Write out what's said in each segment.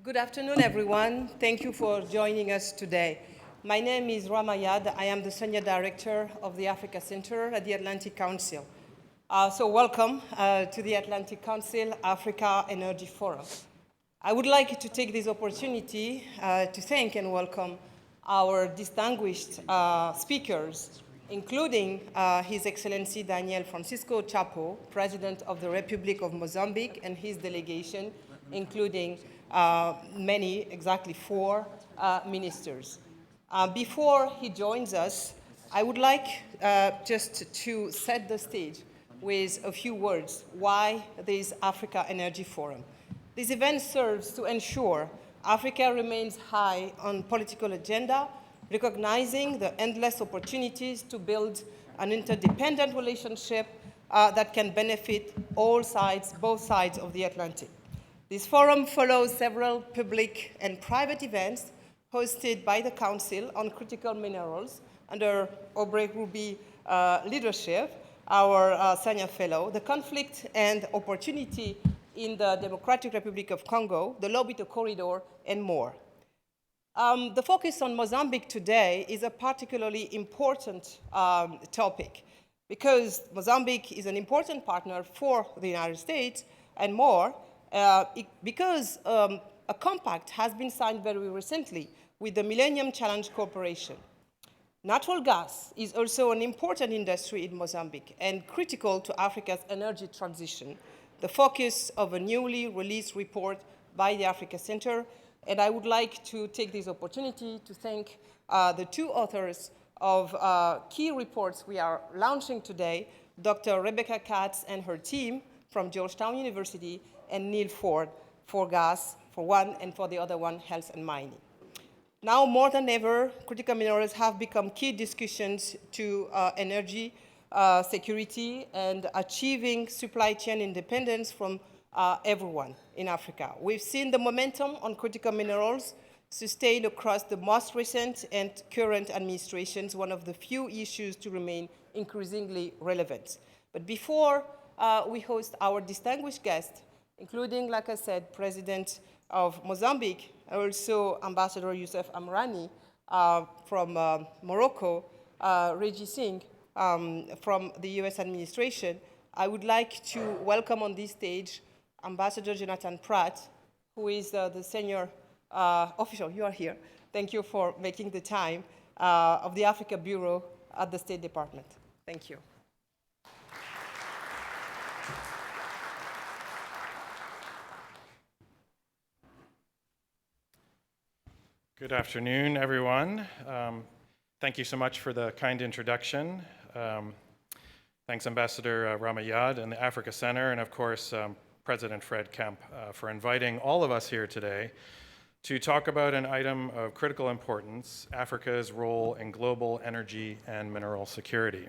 Good afternoon, everyone. Thank you for joining us today. My name is Ramayad. I am the Senior Director of the Africa Center at the Atlantic Council. So welcome to the Atlantic Council Africa Energy Forum. I would like to take this opportunity to thank and welcome our distinguished speakers, including His Excellency Daniel Francisco Chapo, President of the Republic of Mozambique, and his delegation, including many, exactly 4 ministers. Before he joins us, I would like just to set the stage with a few words why this Africa Energy Forum. This event serves to ensure Africa remains high on political agenda, recognizing the endless opportunities to build an interdependent relationship that can benefit all sides, both sides of the Atlantic. This forum follows several public and private events hosted by the Council on critical minerals under Aubrey Ruby leadership, our senior fellow, the conflict and opportunity in the Democratic Republic of Congo, the Lobito Corridor, and more. The focus on Mozambique today is a particularly important topic because Mozambique is an important partner for the United States and more, because a compact has been signed very recently with the Millennium Challenge Corporation. Natural gas is also an important industry in Mozambique and critical to Africa's energy transition, the focus of a newly released report by the Africa Center. And I would like to take this opportunity to thank the 2 authors of key reports we are launching today, Dr. Rebecca Katz and her team from Georgetown University, and Neil Ford for gas, for one, and for the other one, health and mining. Now more than ever, critical minerals have become key discussions to energy security and achieving supply chain independence from everyone in Africa. We've seen the momentum on critical minerals sustained across the most recent and current administrations, one of the few issues to remain increasingly relevant. But before we host our distinguished guests, including, like I said, President of Mozambique, also Ambassador Youssef Amrani from Morocco, Reggie Singh from the US administration, I would like to welcome on this stage Ambassador Jonathan Pratt, who is the senior official. You are here. Thank you for making the time, of the Africa Bureau at the State Department. Thank you. Good afternoon, everyone. Thank you so much for the kind introduction. Thanks, Ambassador Ramayad and the Africa Center, and of course, President Fred Kemp for inviting all of us here today to talk about an item of critical importance, Africa's role in global energy and mineral security.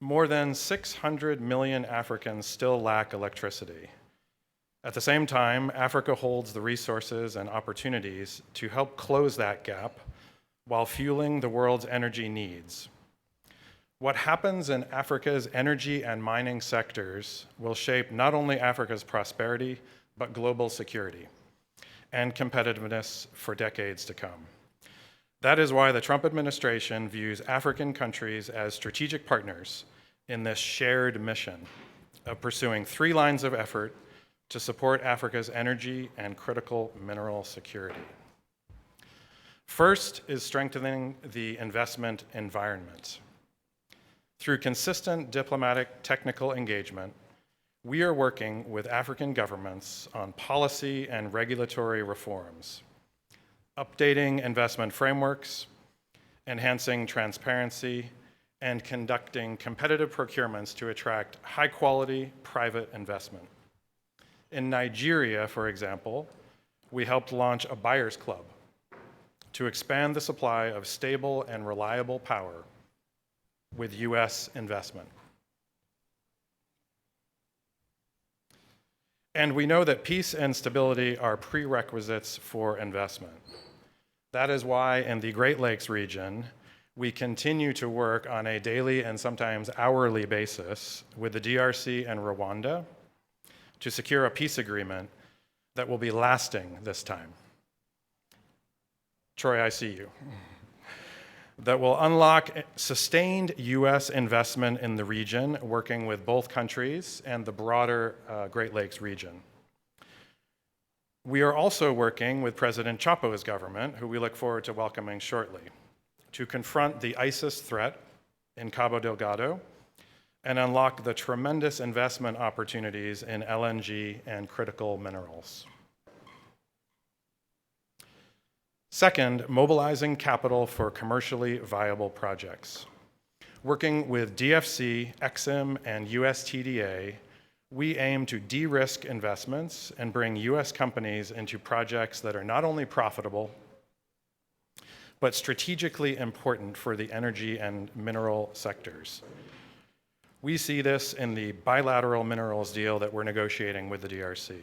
More than 600 million Africans still lack electricity. At the same time, Africa holds the resources and opportunities to help close that gap while fueling the world's energy needs. What happens in Africa's energy and mining sectors will shape not only Africa's prosperity, but global security and competitiveness for decades to come. That is why the Trump administration views African countries as strategic partners in this shared mission of pursuing 3 lines of effort to support Africa's energy and critical mineral security. First is strengthening the investment environment. Through consistent diplomatic technical engagement, we are working with African governments on policy and regulatory reforms, updating investment frameworks, enhancing transparency, and conducting competitive procurements to attract high-quality private investment. In Nigeria, for example, we helped launch a buyers club to expand the supply of stable and reliable power with US investment. And we know that peace and stability are prerequisites for investment. That is why in the Great Lakes region, we continue to work on a daily and sometimes hourly basis with the DRC and Rwanda to secure a peace agreement that will be lasting this time. Troy, I see you. That will unlock sustained U.S. investment in the region, working with both countries and the broader Great Lakes region. We are also working with President Chapo's government, who we look forward to welcoming shortly, to confront the ISIS threat in Cabo Delgado and unlock the tremendous investment opportunities in LNG and critical minerals. Second, mobilizing capital for commercially viable projects. Working with DFC, EXIM, and USTDA, we aim to de-risk investments and bring US companies into projects that are not only profitable, but strategically important for the energy and mineral sectors. We see this in the bilateral minerals deal that we're negotiating with the DRC.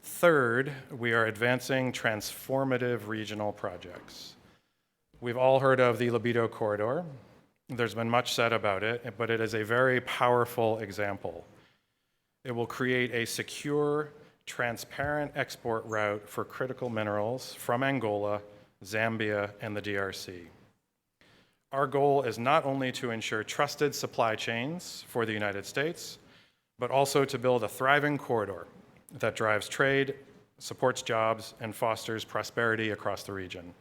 Third, we are advancing transformative regional projects. We've all heard of the Libido Corridor. There's been much said about it, but it is a very powerful example. It will create a secure, transparent export route for critical minerals from Angola, Zambia, and the DRC. Our goal is not only to ensure trusted supply chains for the United States, but also to build a thriving corridor that drives trade, supports jobs, and fosters prosperity across the region.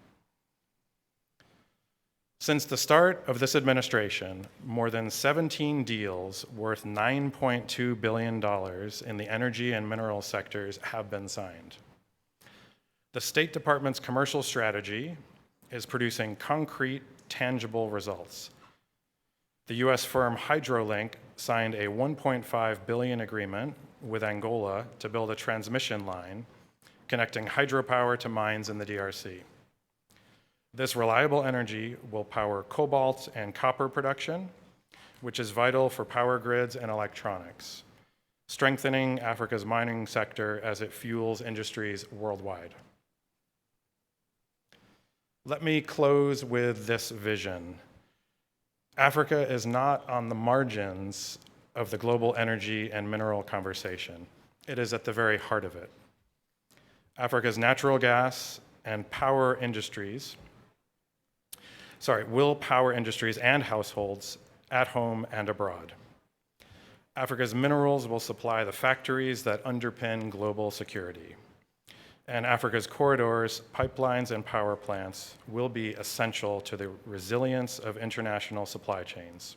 Since the start of this administration, more than 17 deals worth $9.2 billion in the energy and mineral sectors have been signed. The State Department's commercial strategy is producing concrete, tangible results. The US firm HydroLink signed a $1.5 billion agreement with Angola to build a transmission line connecting hydropower to mines in the DRC. This reliable energy will power cobalt and copper production, which is vital for power grids and electronics, strengthening Africa's mining sector as it fuels industries worldwide. Let me close with this vision. Africa is not on the margins of the global energy and mineral conversation. It is at the very heart of it. Africa's natural gas and power industries will power industries and households at home and abroad. Africa's minerals will supply the factories that underpin global security. And Africa's corridors, pipelines, and power plants will be essential to the resilience of international supply chains.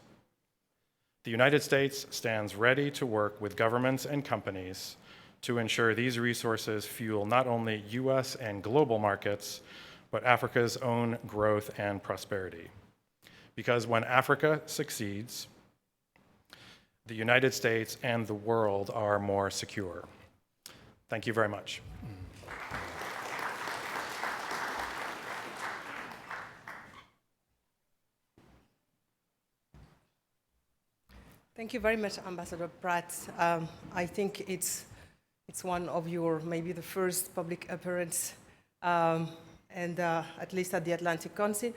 The United States stands ready to work with governments and companies to ensure these resources fuel not only US and global markets, but Africa's own growth and prosperity. Because when Africa succeeds, the United States and the world are more secure. Thank you very much. Thank you very much, Ambassador Pratt. I think it's one of your, maybe the first public appearance, and at least at the Atlantic Council.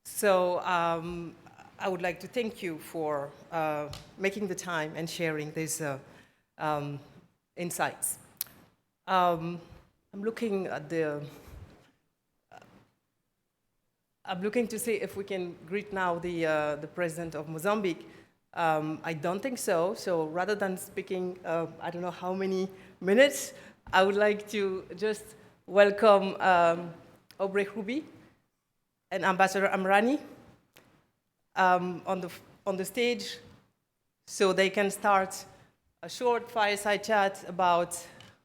So I would like to thank you for making the time and sharing these insights. I'm looking to see if we can greet now the President of Mozambique. I don't think so. So rather than speaking, I don't know how many minutes, I would like to just welcome Aubrey Ruby and Ambassador Amrani on the stage, so they can start a short fireside chat about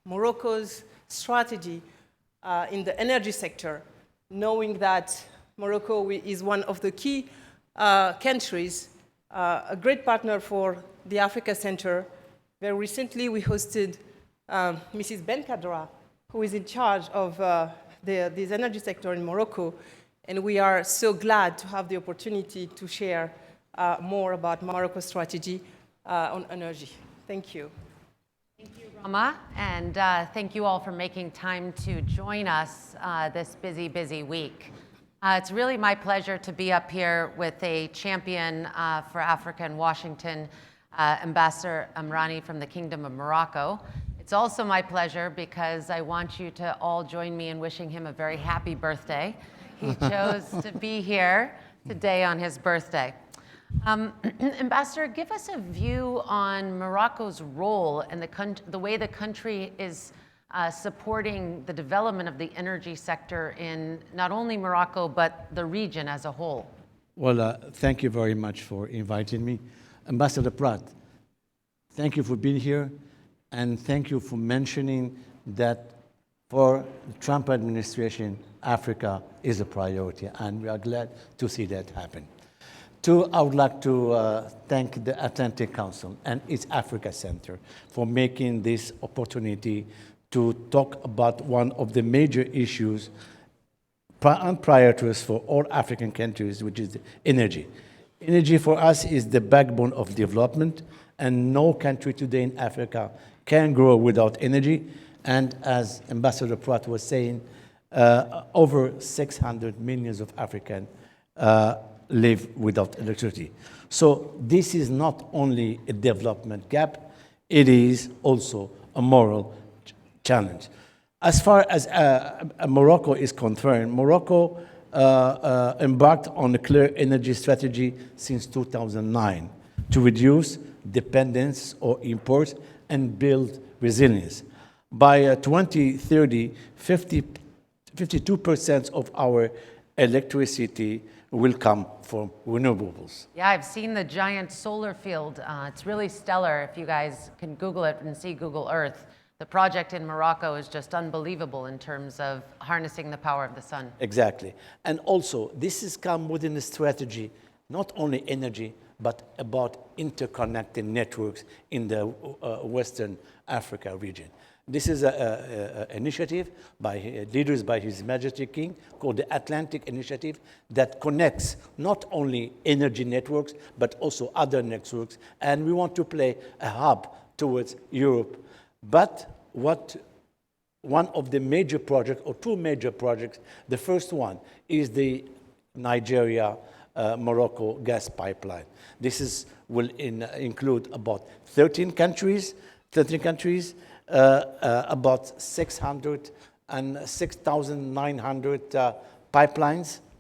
Morocco's strategy in the energy sector, knowing that Morocco is one of the key countries, a great partner for the Africa Center. Very recently, we hosted Mrs. Ben Kadra, who is in charge of this energy sector in Morocco, and we are so glad to have the opportunity to share more about Morocco's strategy on energy. Thank you. Thank you, Rama, and thank you all for making time to join us this busy, busy week. It's really my pleasure to be up here with a champion for Africa in Washington, Ambassador Amrani from the Kingdom of Morocco. It's also my pleasure because I want you to all join me in wishing him a very happy birthday. He chose to be here today on his birthday. Ambassador, give us a view on Morocco's role and the way the country is supporting the development of the energy sector in not only Morocco, but the region as a whole. Well, thank you very much for inviting me. Ambassador Pratt, thank you for being here, and thank you for mentioning that for the Trump administration, Africa is a priority, and we are glad to see that happen. Two, I would like to thank the Atlantic Council and its Africa Center for making this opportunity to talk about one of the major issues and priorities for all African countries, which is energy. Energy for us is the backbone of development, and no country today in Africa can grow without energy. And as Ambassador Pratt was saying, over 600 million of Africans live without electricity. So this is not only a development gap, it is also a moral challenge. As far as Morocco is concerned, Morocco embarked on a clear energy strategy since 2009 to reduce dependence or imports and build resilience. By 2030, 52% of our electricity will come from renewables. Yeah, I've seen the giant solar field. It's really stellar. If you guys can Google it and see Google Earth, the project in Morocco is just unbelievable in terms of harnessing the power of the sun. Exactly. And also, this has come within the strategy, not only energy, but about interconnected networks in the Western Africa region. This is an initiative by leaders by His Majesty King called the Atlantic Initiative that connects not only energy networks, but also other networks. And we want to play a hub towards Europe. But one of the major projects, or two major projects, the first one is the Nigeria-Morocco gas pipeline. This will include about 13 countries, about 6,900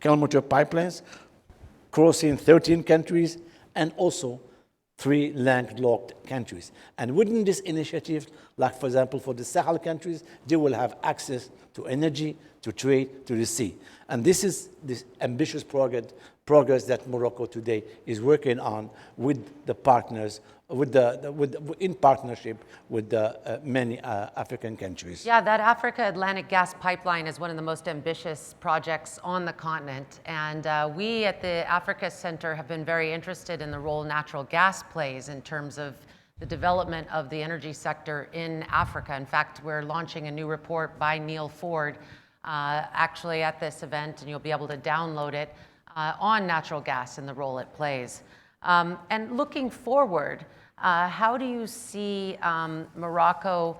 kilometer pipelines, crossing 13 countries, and also 3 landlocked countries. And within this initiative, like for example, for the Sahel countries, they will have access to energy, to trade, to the sea. And this is this ambitious progress that Morocco today is working on with the partners, in partnership with many African countries. Yeah, that Africa Atlantic gas pipeline is one of the most ambitious projects on the continent. And we at the Africa Center have been very interested in the role natural gas plays in terms of the development of the energy sector in Africa. In fact, we're launching a new report by Neil Ford actually at this event, and you'll be able to download it on natural gas and the role it plays. And looking forward, how do you see Morocco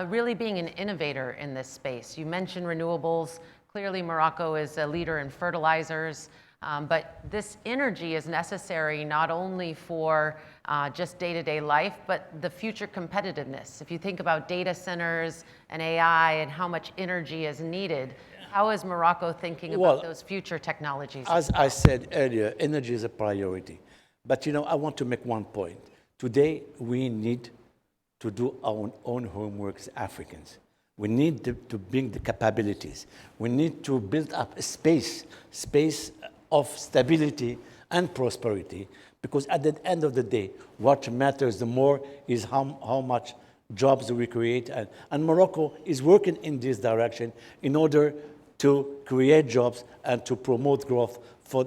really being an innovator in this space? You mentioned renewables. Clearly, Morocco is a leader in fertilizers, but this energy is necessary not only for just day-to-day life, but the future competitiveness. If you think about data centers and AI and how much energy is needed, how is Morocco thinking about those future technologies? As I said earlier, energy is a priority. But I want to make one point. Today, we need to do our own homework as Africans. We need to bring the capabilities. We need to build up a space of stability and prosperity, because at the end of the day, what matters the more is how much jobs we create. And Morocco is working in this direction in order to create jobs and to promote growth for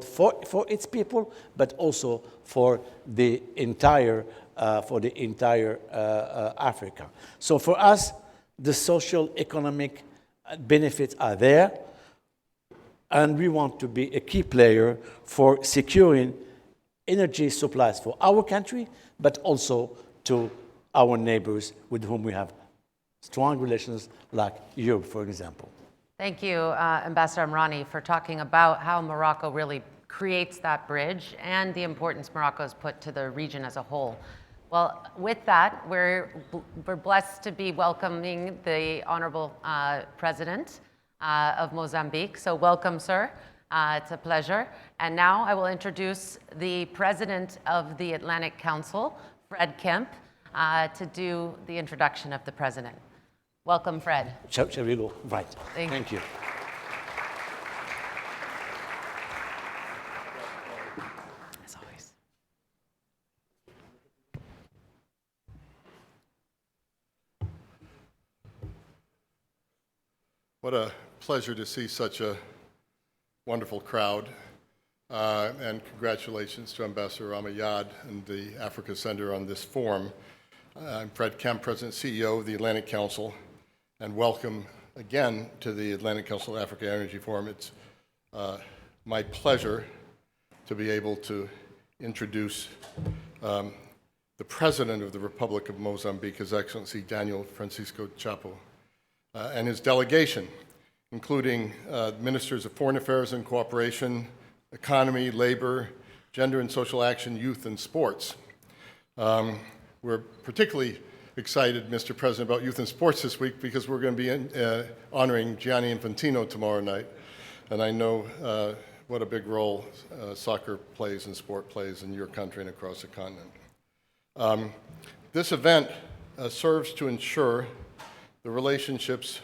its people, but also for the entire Africa. So for us, the social economic benefits are there, and we want to be a key player for securing energy supplies for our country, but also to our neighbors with whom we have strong relations, like Europe, for example. Thank you, Ambassador Amrani, for talking about how Morocco really creates that bridge and the importance Morocco has put to the region as a whole. Well, with that, we're blessed to be welcoming the Honorable President of Mozambique. So welcome, sir. It's a pleasure. And now I will introduce the President of the Atlantic Council, Fred Kemp, to do the introduction of the President. Welcome, Fred. Shall we go? Right. Thank you. As always. What a pleasure to see such a wonderful crowd. And congratulations to Ambassador Ramayad and the Africa Center on this forum. I'm Fred Kemp, President and CEO of the Atlantic Council, and welcome again to the Atlantic Council Africa Energy Forum. It's my pleasure to be able to introduce the President of the Republic of Mozambique, His Excellency Daniel Francisco Chapo, and his delegation, including Ministers of Foreign Affairs and Cooperation, Economy, Labor, Gender and Social Action, Youth and Sports. We're particularly excited, Mr. President, about youth and sports this week because we're going to be honoring Gianni Infantino tomorrow night. And I know what a big role soccer plays and sport plays in your country and across the continent. This event serves to ensure the relationships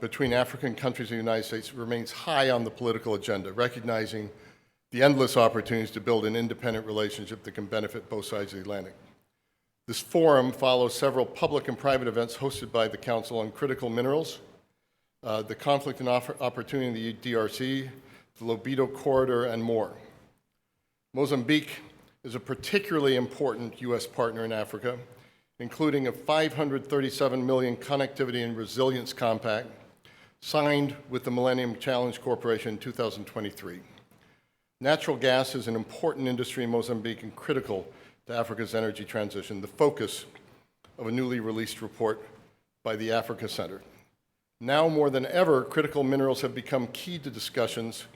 between African countries and the United States remains high on the political agenda, recognizing the endless opportunities to build an independent relationship that can benefit both sides of the Atlantic. This forum follows several public and private events hosted by the Council on critical minerals, the conflict and opportunity in the DRC, the Lobito Corridor, and more. Mozambique is a particularly important U.S. partner in Africa, including a $537 million Connectivity and Resilience Compact signed with the Millennium Challenge Corporation in 2023. Natural gas is an important industry in Mozambique and critical to Africa's energy transition, the focus of a newly released report by the Africa Center. Now more than ever, critical minerals have become key to discussions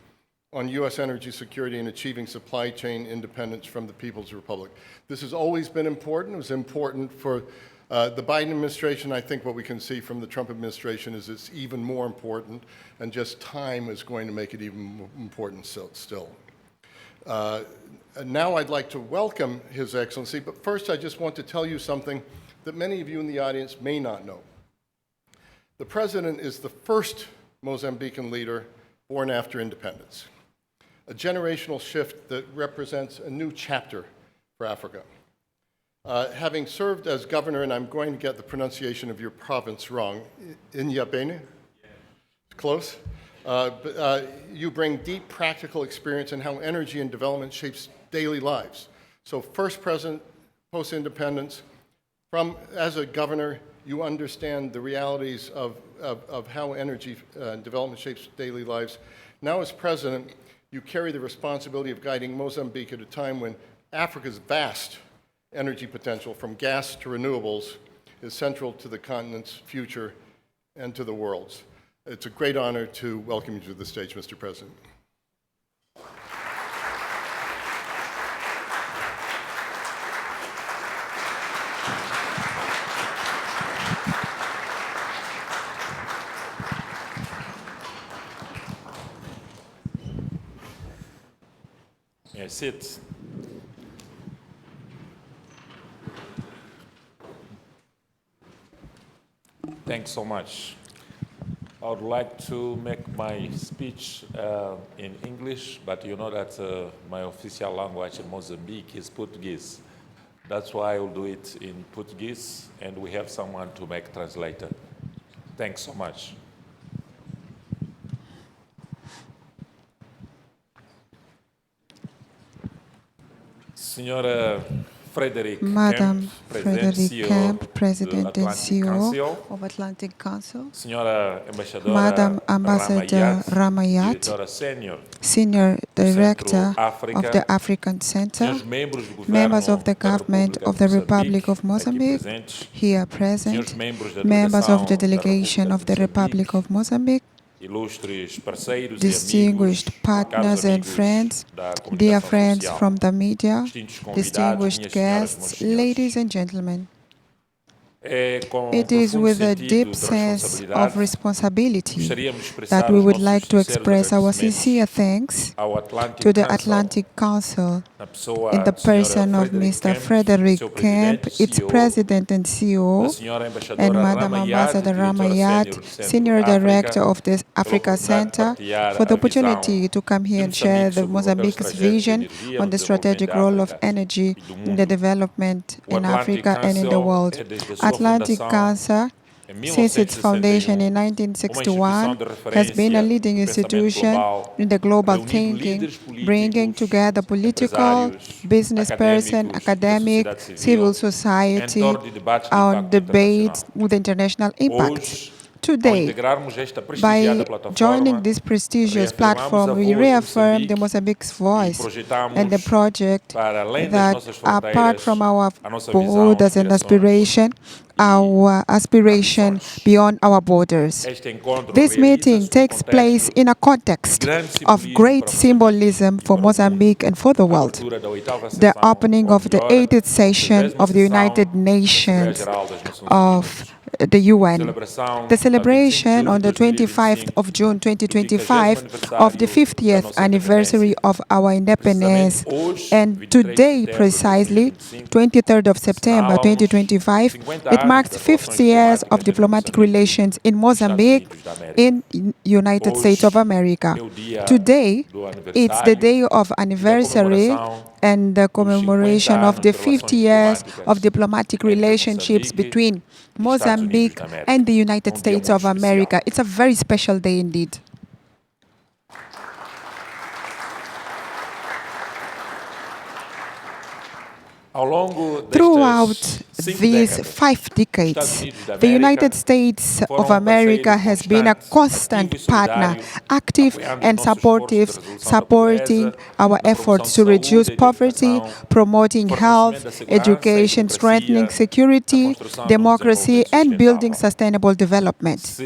on U.S. energy security and achieving supply chain independence from the People's Republic. This has always been important. It was important for the Biden administration. I think what we can see from the Trump administration is it's even more important, and just time is going to make it even more important still. Now I'd like to welcome His Excellency, but first I just want to tell you something that many of you in the audience may not know. The President is the first Mozambican leader born after independence, a generational shift that represents a new chapter for Africa. Having served as governor, and I'm going to get the pronunciation of your province wrong, Inhambane? Close? But you bring deep practical experience in how energy and development shapes daily lives. So first president, post-independence, as a governor, you understand the realities of how energy development shapes daily lives. Now as president, you carry the responsibility of guiding Mozambique at a time when Africa's vast energy potential, from gas to renewables, is central to the continent's future and to the world's. It's a great honor to welcome you to the stage, Mr. President. May I sit? Thanks so much. I would like to make my speech in English, but you know that my official language in Mozambique is Portuguese. That's why I will do it in Portuguese, and we have someone to make translator. Thanks so much. Senhora Madam Frederick Kemp, President and CEO of Atlantic Council. Madam Ambassador Ramayad, Senior Director of the African Center, members of the government of the Republic of Mozambique here present, members of the delegation of the Republic of Mozambique, distinguished partners and friends, dear friends from the media, distinguished guests, ladies and gentlemen. It is with a deep sense of responsibility that we would like to express our sincere thanks to the Atlantic Council in the person of Mr. Frederick Kemp, its President and CEO, and Madam Ambassador Ramayad, Senior Director of the Africa Center, for the opportunity to come here and share the Mozambique's vision on the strategic role of energy in the development in Africa and in the world. Atlantic Council, since its foundation in 1961, has been a leading institution in the global thinking, bringing together political, business person, academic, civil society on debates with international impact. Today, by joining this prestigious platform, we reaffirm the Mozambique's voice and the project that, apart from our borders and aspiration, our aspiration beyond our borders. This meeting takes place in a context of great symbolism for Mozambique and for the world. The opening of the 80th session of the United Nations of the UN. The celebration on the 25th of June 2025 of the 50th anniversary of our independence, and today precisely, 23rd of September 2025, it marks 50 years of diplomatic relations in Mozambique in United States of America. Today, it's the day of anniversary and the commemoration of the 50 years of diplomatic relationships between Mozambique and the United States of America. It's a very special day indeed. Throughout these 5 decades, the United States of America has been a constant partner, active and supportive, supporting our efforts to reduce poverty, promoting health, education, strengthening security, democracy, and building sustainable development.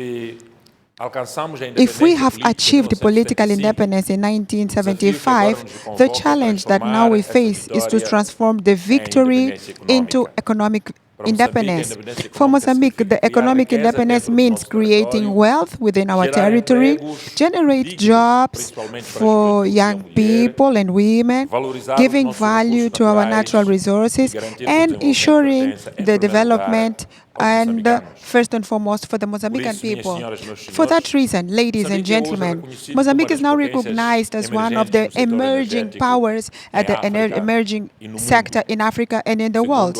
If we have achieved political independence in 1975, the challenge that now we face is to transform the victory into economic independence. For Mozambique, the economic independence means creating wealth within our territory, generate jobs for young people and women, giving value to our natural resources, and ensuring the development and first and foremost for the Mozambican people. For that reason, ladies and gentlemen, Mozambique is now recognized as one of the emerging powers at the emerging sector in Africa and in the world.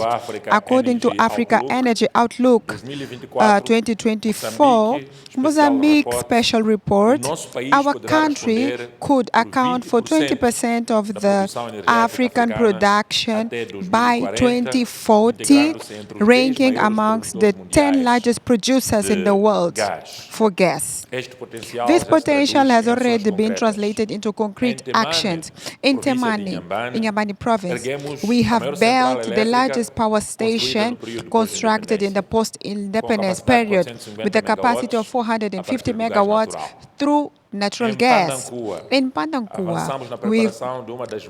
According to Africa Energy Outlook 2024, Mozambique Special Report, our country could account for 20% of the African production by 2040, ranking among the 10 largest producers in the world for gas. This potential has already been translated into concrete actions. In Temani, in Yambani province, we have built the largest power station constructed in the post-independence period with a capacity of 450 megawatts through natural gas. In Pandankua, we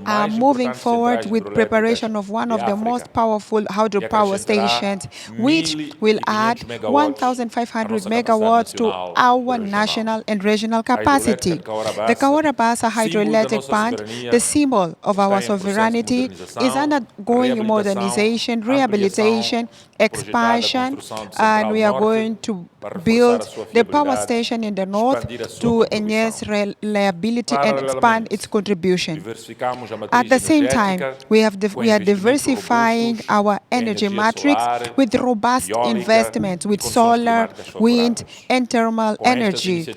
are moving forward with preparation of one of the most powerful hydropower stations, which will add 1,500 megawatts to our national and regional capacity. The Kawarabasa hydroelectric plant, the symbol of our sovereignty, is undergoing modernization, rehabilitation, expansion, and we are going to build the power station in the north to enhance reliability and expand its contribution. At the same time, we are diversifying our energy matrix with robust investments with solar, wind, and thermal energy.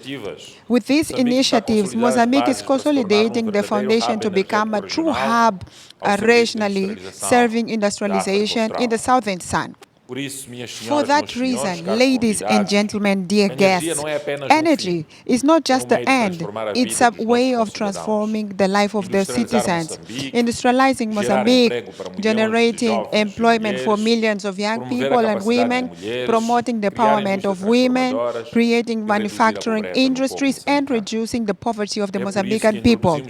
With these initiatives, Mozambique is consolidating the foundation to become a true hub regionally, serving industrialization in the southern sun. For that reason, ladies and gentlemen, dear guests, energy is not just the end, it's a way of transforming the life of their citizens, industrializing Mozambique, generating employment for millions of young people and women, promoting the empowerment of women, creating manufacturing industries, and reducing the poverty of the Mozambican people.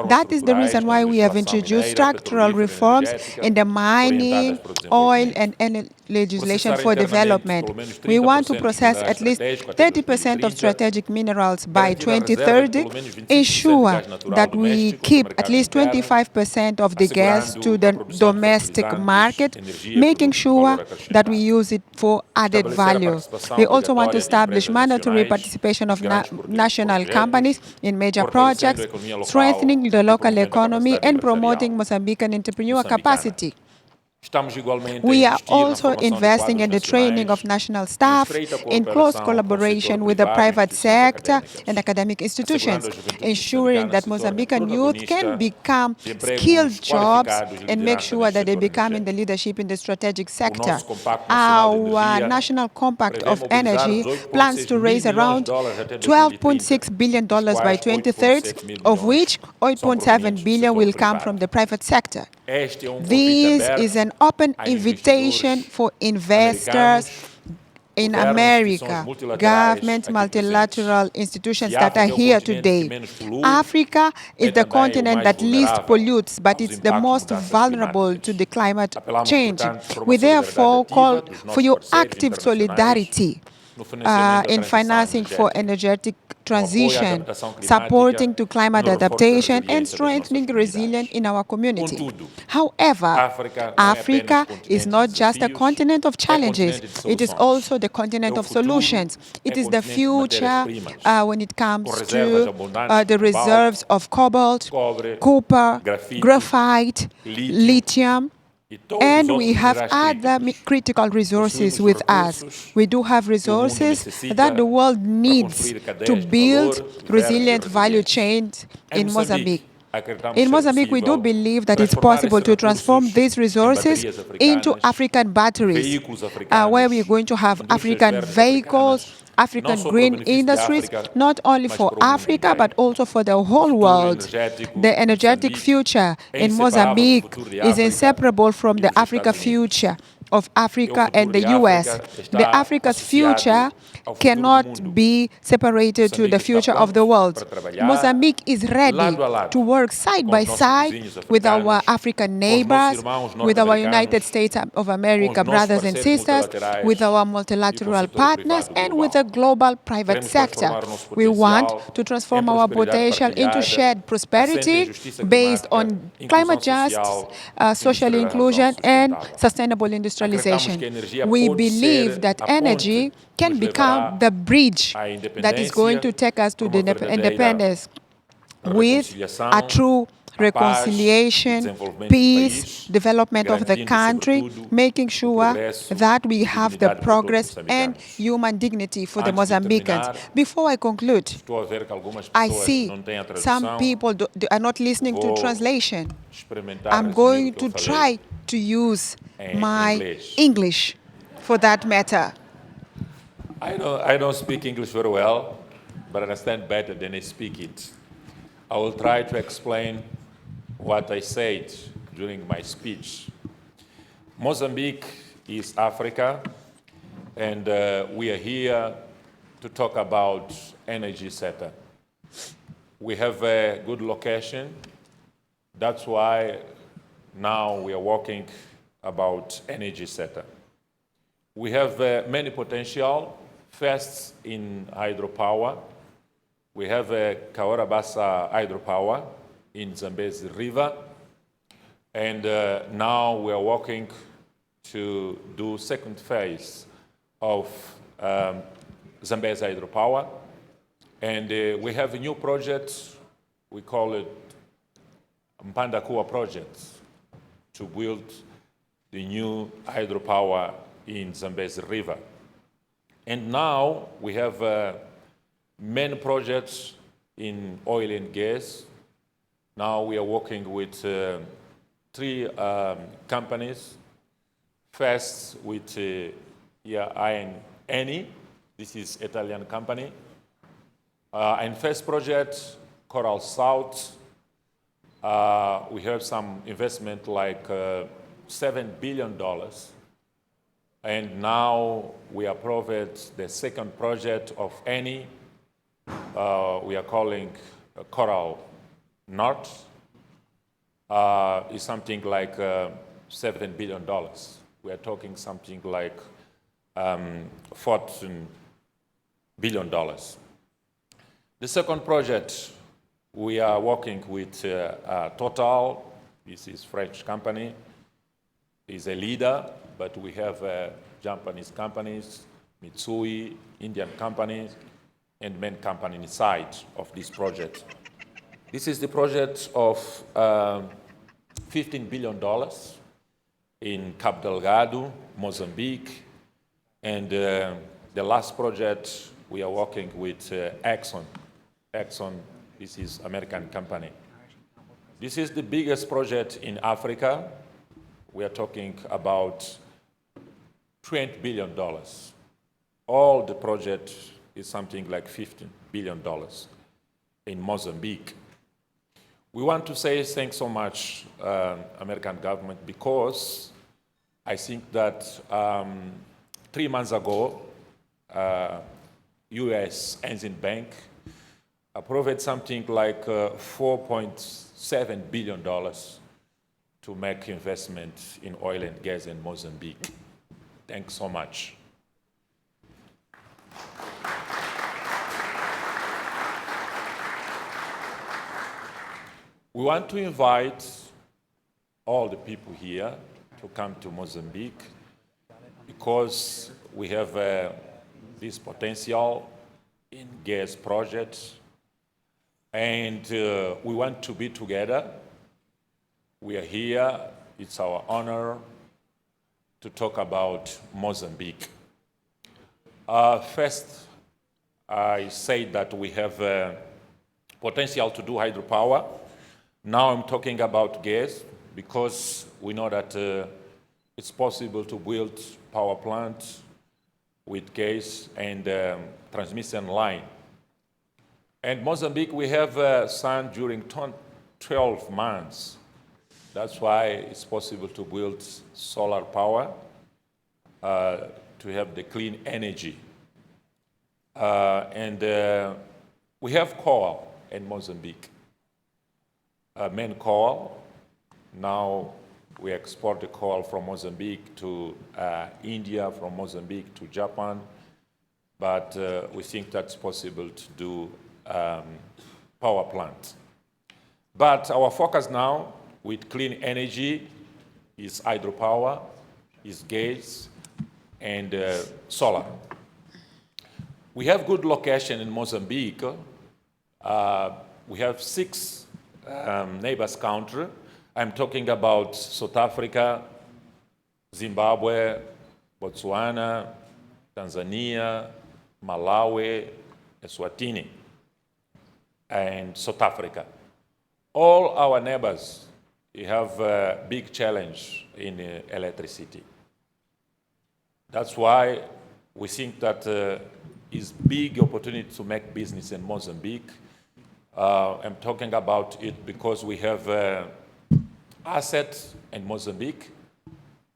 That is the reason why we have introduced structural reforms in the mining, oil, and energy legislation for development. We want to process at least 30% of strategic minerals by 2030, ensure that we keep at least 25% of the gas to the domestic market, making sure that we use it for added value. We also want to establish mandatory participation of national companies in major projects, strengthening the local economy and promoting Mozambican entrepreneur capacity. We are also investing in the training of national staff in close collaboration with the private sector and academic institutions, ensuring that Mozambican youth can become skilled jobs and make sure that they become in the leadership in the strategic sector. Our National Compact of Energy plans to raise around $12.6 billion by 2030, of which $8.7 billion will come from the private sector. This is an open invitation for investors in America, governments, multilateral institutions that are here today. Africa is the continent that least pollutes, but it's the most vulnerable to the climate change. We therefore call for your active solidarity in financing for energetic transition, supporting to climate adaptation, and strengthening resilience in our community. However, Africa is not just a continent of challenges, it is also the continent of solutions. It is the future when it comes to the reserves of cobalt, copper, graphite, lithium, and we have other critical resources with us. We do have resources that the world needs to build resilient value chains in Mozambique. In Mozambique, we do believe that it's possible to transform these resources into African batteries, where we're going to have African vehicles, African green industries, not only for Africa, but also for the whole world. The energetic future in Mozambique is inseparable from the Africa future of Africa and the US. The Africa's future cannot be separated to the future of the world. Mozambique is ready to work side by side with our African neighbors, with our United States of America brothers and sisters, with our multilateral partners, and with the global private sector. We want to transform our potential into shared prosperity based on climate justice, social inclusion, and sustainable industrialization. We believe that energy can become the bridge that is going to take us to the independence with a true reconciliation, peace, development of the country, making sure that we have the progress and human dignity for the Mozambicans. Before I conclude, I see some people are not listening to translation. I'm going to try to use my English for that matter. I don't speak English very well, but I understand better than I speak it. I will try to explain what I said during my speech. Mozambique is Africa, and we are here to talk about energy sector. We have a good location. That's why now we are working about energy sector. We have many potential. First, in hydropower. We have Kawarabasa hydropower in Zambezi River. And now we are working to do second phase of Zambezi hydropower. And we have a new project, we call it Mpandakua project, to build the new hydropower in Zambezi River. And now we have many projects in oil and gas. Now we are working with 3 companies. First with here Eni. This is Italian company. And first project, Coral South, we have some investment like $7 billion. And now we approved the second project of Eni. We are calling Coral North. It's something like $7 billion. We are talking something like $14 billion. The second project, we are working with Total. This is French company. Is a leader, but we have Japanese companies, Mitsui, Indian companies, and main company inside of this project. This is the project of $15 billion in Cabo Delgado, Mozambique, and the last project we are working with Exxon. Exxon, this is American company. This is the biggest project in Africa. We are talking about $20 billion. All the project is something like $15 billion in Mozambique. We want to say thanks so much, American government, because I think that 3 months ago, U.S. Exim Bank approved something like $4.7 billion to make investment in oil and gas in Mozambique. Thanks so much. We want to invite all the people here to come to Mozambique because we have this potential in gas projects, and we want to be together. We are here. It's our honor to talk about Mozambique. First, I say that we have potential to do hydropower. Now I'm talking about gas because we know that it's possible to build power plants with gas and transmission line. And Mozambique, we have sun during 12 months. That's why it's possible to build solar power to have the clean energy. And we have coal in Mozambique, main coal. Now we export the coal from Mozambique to India, from Mozambique to Japan, but we think that's possible to do power plant. But our focus now with clean energy is hydropower, is gas, and solar. We have good location in Mozambique. We have 6 neighbors countries. I'm talking about South Africa, Zimbabwe, Botswana, Tanzania, Malawi, Eswatini, and South Africa. All our neighbors have a big challenge in electricity. That's why we think that is big opportunity to make business in Mozambique. I'm talking about it because we have assets in Mozambique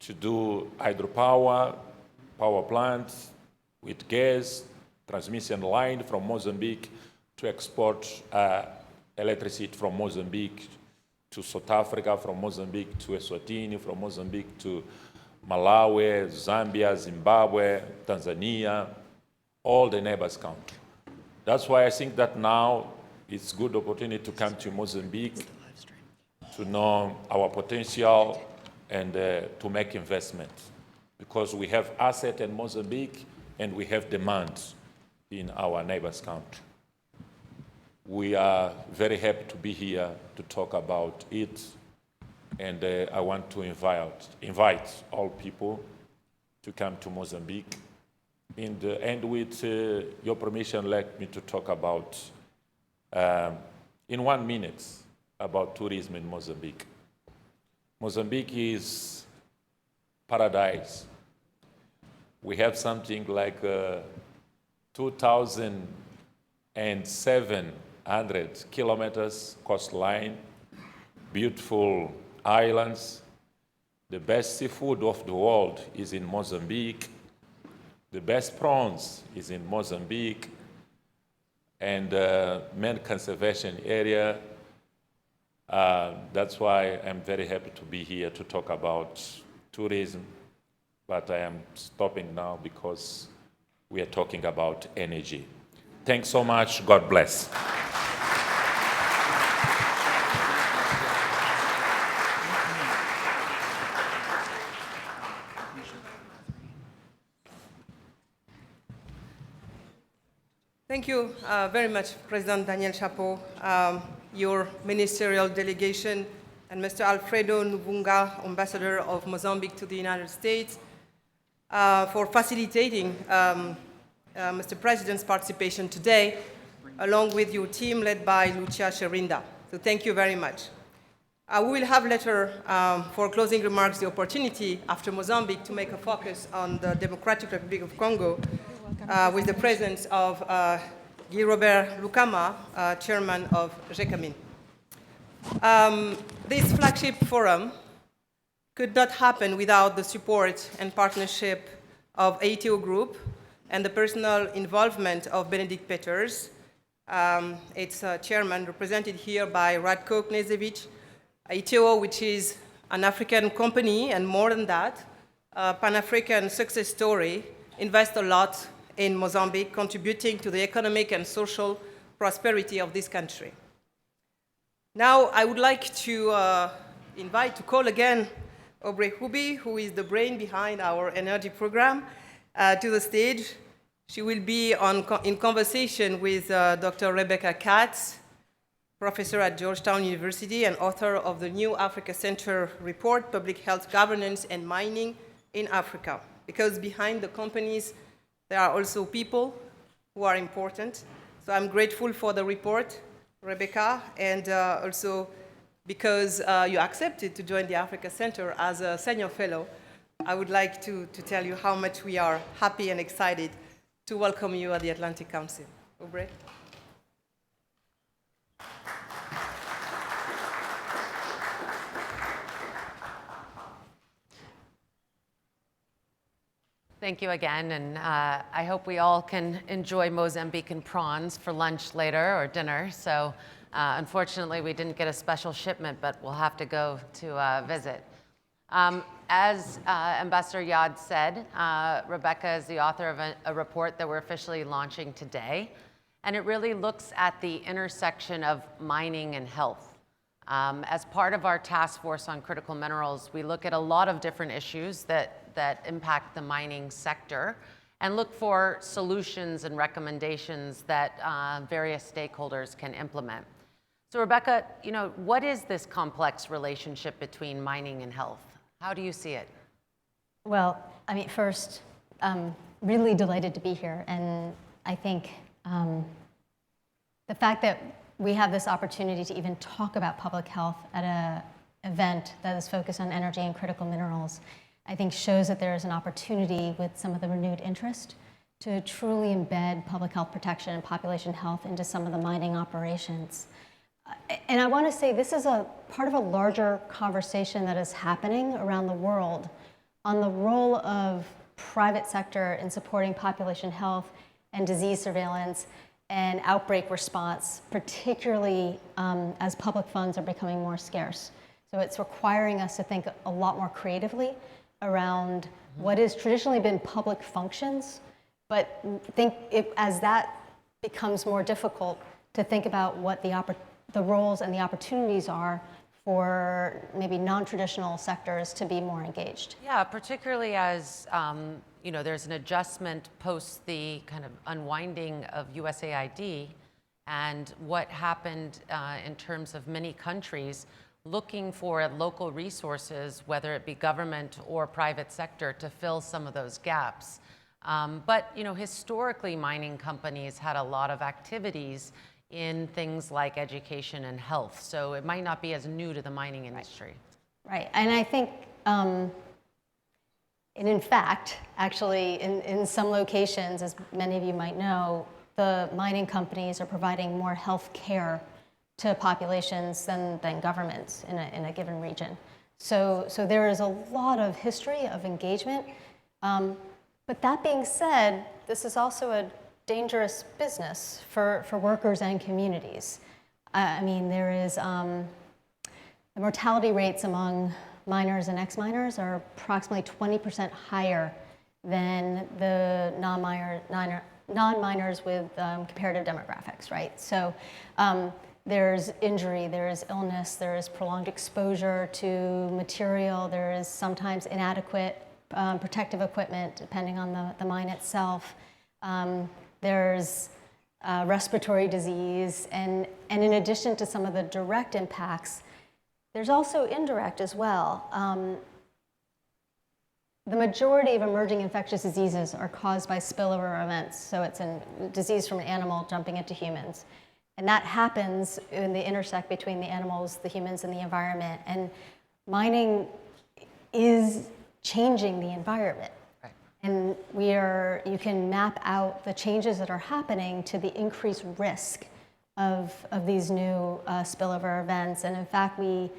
to do hydropower, power plants with gas, transmission line from Mozambique to export electricity from Mozambique to South Africa, from Mozambique to Eswatini, from Mozambique to Malawi, Zambia, Zimbabwe, Tanzania, all the neighbors countries. That's why I think that now it's a good opportunity to come to Mozambique to know our potential and to make investments, because we have assets in Mozambique and we have demands in our neighbors country. We are very happy to be here to talk about it, and I want to invite all people to come to Mozambique. And with your permission, let me to talk about, in 1 minute, about tourism in Mozambique. Mozambique is paradise. We have something like 2,700 kilometers coastline, beautiful islands. The best seafood of the world is in Mozambique. The best prawns is in Mozambique. And main conservation area. That's why I'm very happy to be here to talk about tourism. But I am stopping now because we are talking about energy. Thanks so much. God bless. Thank you very much, President Daniel Chapo, your ministerial delegation, and Mr. Alfredo Nubunga, Ambassador of Mozambique to the United States, for facilitating Mr. President's participation today, along with your team led by Lucia Sherinda. So thank you very much. We will have later, for closing remarks, the opportunity after Mozambique to make a focus on the Democratic Republic of Congo with the presence of Guy Robert Lukama, chairman of GECAMIN. This flagship forum could not happen without the support and partnership of ATO Group and the personal involvement of Benedict Peters, its chairman, represented here by Radko Knežević. ATO, which is an African company, and more than that, a Pan-African success story, invests a lot in Mozambique, contributing to the economic and social prosperity of this country. Now, I would like to call again Aubrey Hubi, who is the brain behind our energy program, to the stage. She will be in conversation with Dr. Rebecca Katz, professor at Georgetown University and author of the new Africa Center report, Public Health Governance and Mining in Africa. Because behind the companies, there are also people who are important. So I'm grateful for the report, Rebecca, and also because you accepted to join the Africa Center as a senior fellow. I would like to tell you how much we are happy and excited to welcome you at the Atlantic Council. Aubrey? Thank you again, and I hope we all can enjoy Mozambican prawns for lunch later or dinner. So unfortunately, we didn't get a special shipment, but we'll have to go to visit. As Ambassador Yad said, Rebecca is the author of a report that we're officially launching today, and it really looks at the intersection of mining and health. As part of our task force on critical minerals, we look at a lot of different issues that impact the mining sector and look for solutions and recommendations that various stakeholders can implement. So Rebecca, what is this complex relationship between mining and health? How do you see it? Well, first, I'm really delighted to be here. And I think the fact that we have this opportunity to even talk about public health at an event that is focused on energy and critical minerals, I think shows that there is an opportunity with some of the renewed interest to truly embed public health protection and population health into some of the mining operations. And I want to say this is a part of a larger conversation that is happening around the world on the role of private sector in supporting population health and disease surveillance and outbreak response, particularly as public funds are becoming more scarce. So it's requiring us to think a lot more creatively around what has traditionally been public functions, but as that becomes more difficult, to think about what the roles and the opportunities are for maybe non-traditional sectors to be more engaged. Yeah, particularly as there's an adjustment post the kind of unwinding of USAID and what happened in terms of many countries looking for local resources, whether it be government or private sector, to fill some of those gaps. But historically, mining companies had a lot of activities in things like education and health, so it might not be as new to the mining industry. Right, and I think And in fact, actually, in some locations, as many of you might know, the mining companies are providing more health care to populations than governments in a given region. So there is a lot of history of engagement. But that being said, this is also a dangerous business for workers and communities. I mean, there is the mortality rates among miners and ex-miners are approximately 20% higher than the non-miners with comparative demographics, right? So there's injury, there is illness, there is prolonged exposure to material, there is sometimes inadequate protective equipment depending on the mine itself. There's respiratory disease, and in addition to some of the direct impacts, there's also indirect as well. The majority of emerging infectious diseases are caused by spillover events, so it's a disease from an animal jumping into humans. And that happens in the intersect between the animals, the humans, and the environment. And mining is changing the environment. Right. And you can map out the changes that are happening to the increased risk of these new spillover events. And in fact, there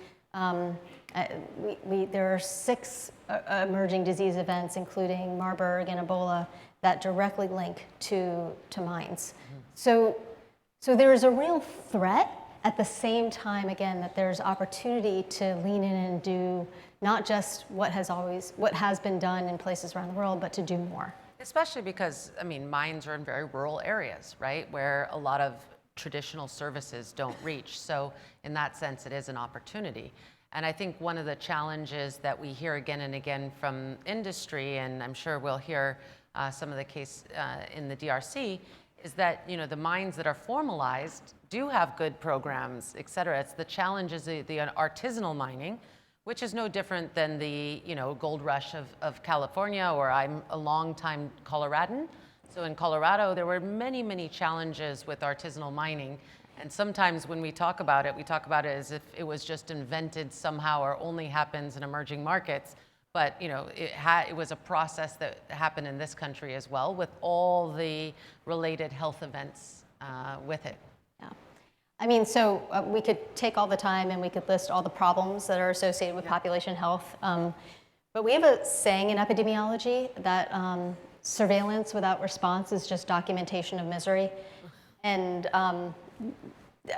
are 6 emerging disease events, including Marburg and Ebola, that directly link to mines. Mm-hmm. So there is a real threat at the same time, again, that there's opportunity to lean in and do not just what has been done in places around the world, but to do more. Especially because, I mean, mines are in very rural areas, right, where a lot of traditional services don't reach. So in that sense, it is an opportunity. And I think one of the challenges that we hear again and again from industry, and I'm sure we'll hear some of the case in the DRC, is that, you know, the mines that are formalized do have good programs, et cetera. It's the challenges of the artisanal mining, which is no different than the, you know, gold rush of California, or I'm a longtime Coloradan. So in Colorado, there were many, many challenges with artisanal mining. And sometimes when we talk about it as if it was just invented somehow or only happens in emerging markets. But you know, it was a process that happened in this country as well, with all the related health events with it. Yeah, I mean, so we could take all the time and we could list all the problems that are associated with population health. But we have a saying in epidemiology that surveillance without response is just documentation of misery. And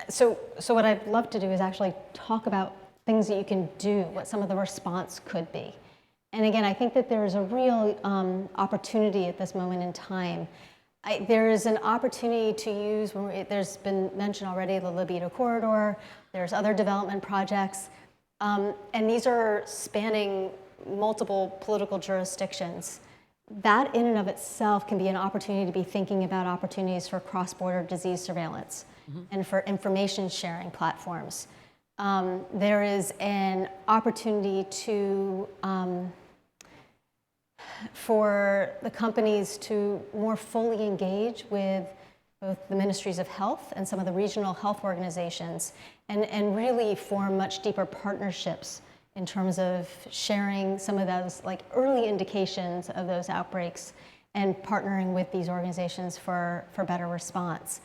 so what I'd love to do is actually talk about things that you can do, what some of the response could be. And again, I think that there is a real opportunity at this moment in time. There is an opportunity to use, there's been mentioned already, the Libido Corridor, there's other development projects, and these are spanning multiple political jurisdictions. That in and of itself can be an opportunity to be thinking about opportunities for cross-border disease surveillance and for information sharing platforms. There is an opportunity for the companies to more fully engage with both the ministries of health and some of the regional health organizations and really form much deeper partnerships in terms of sharing some of those like early indications of those outbreaks and partnering with these organizations for better response.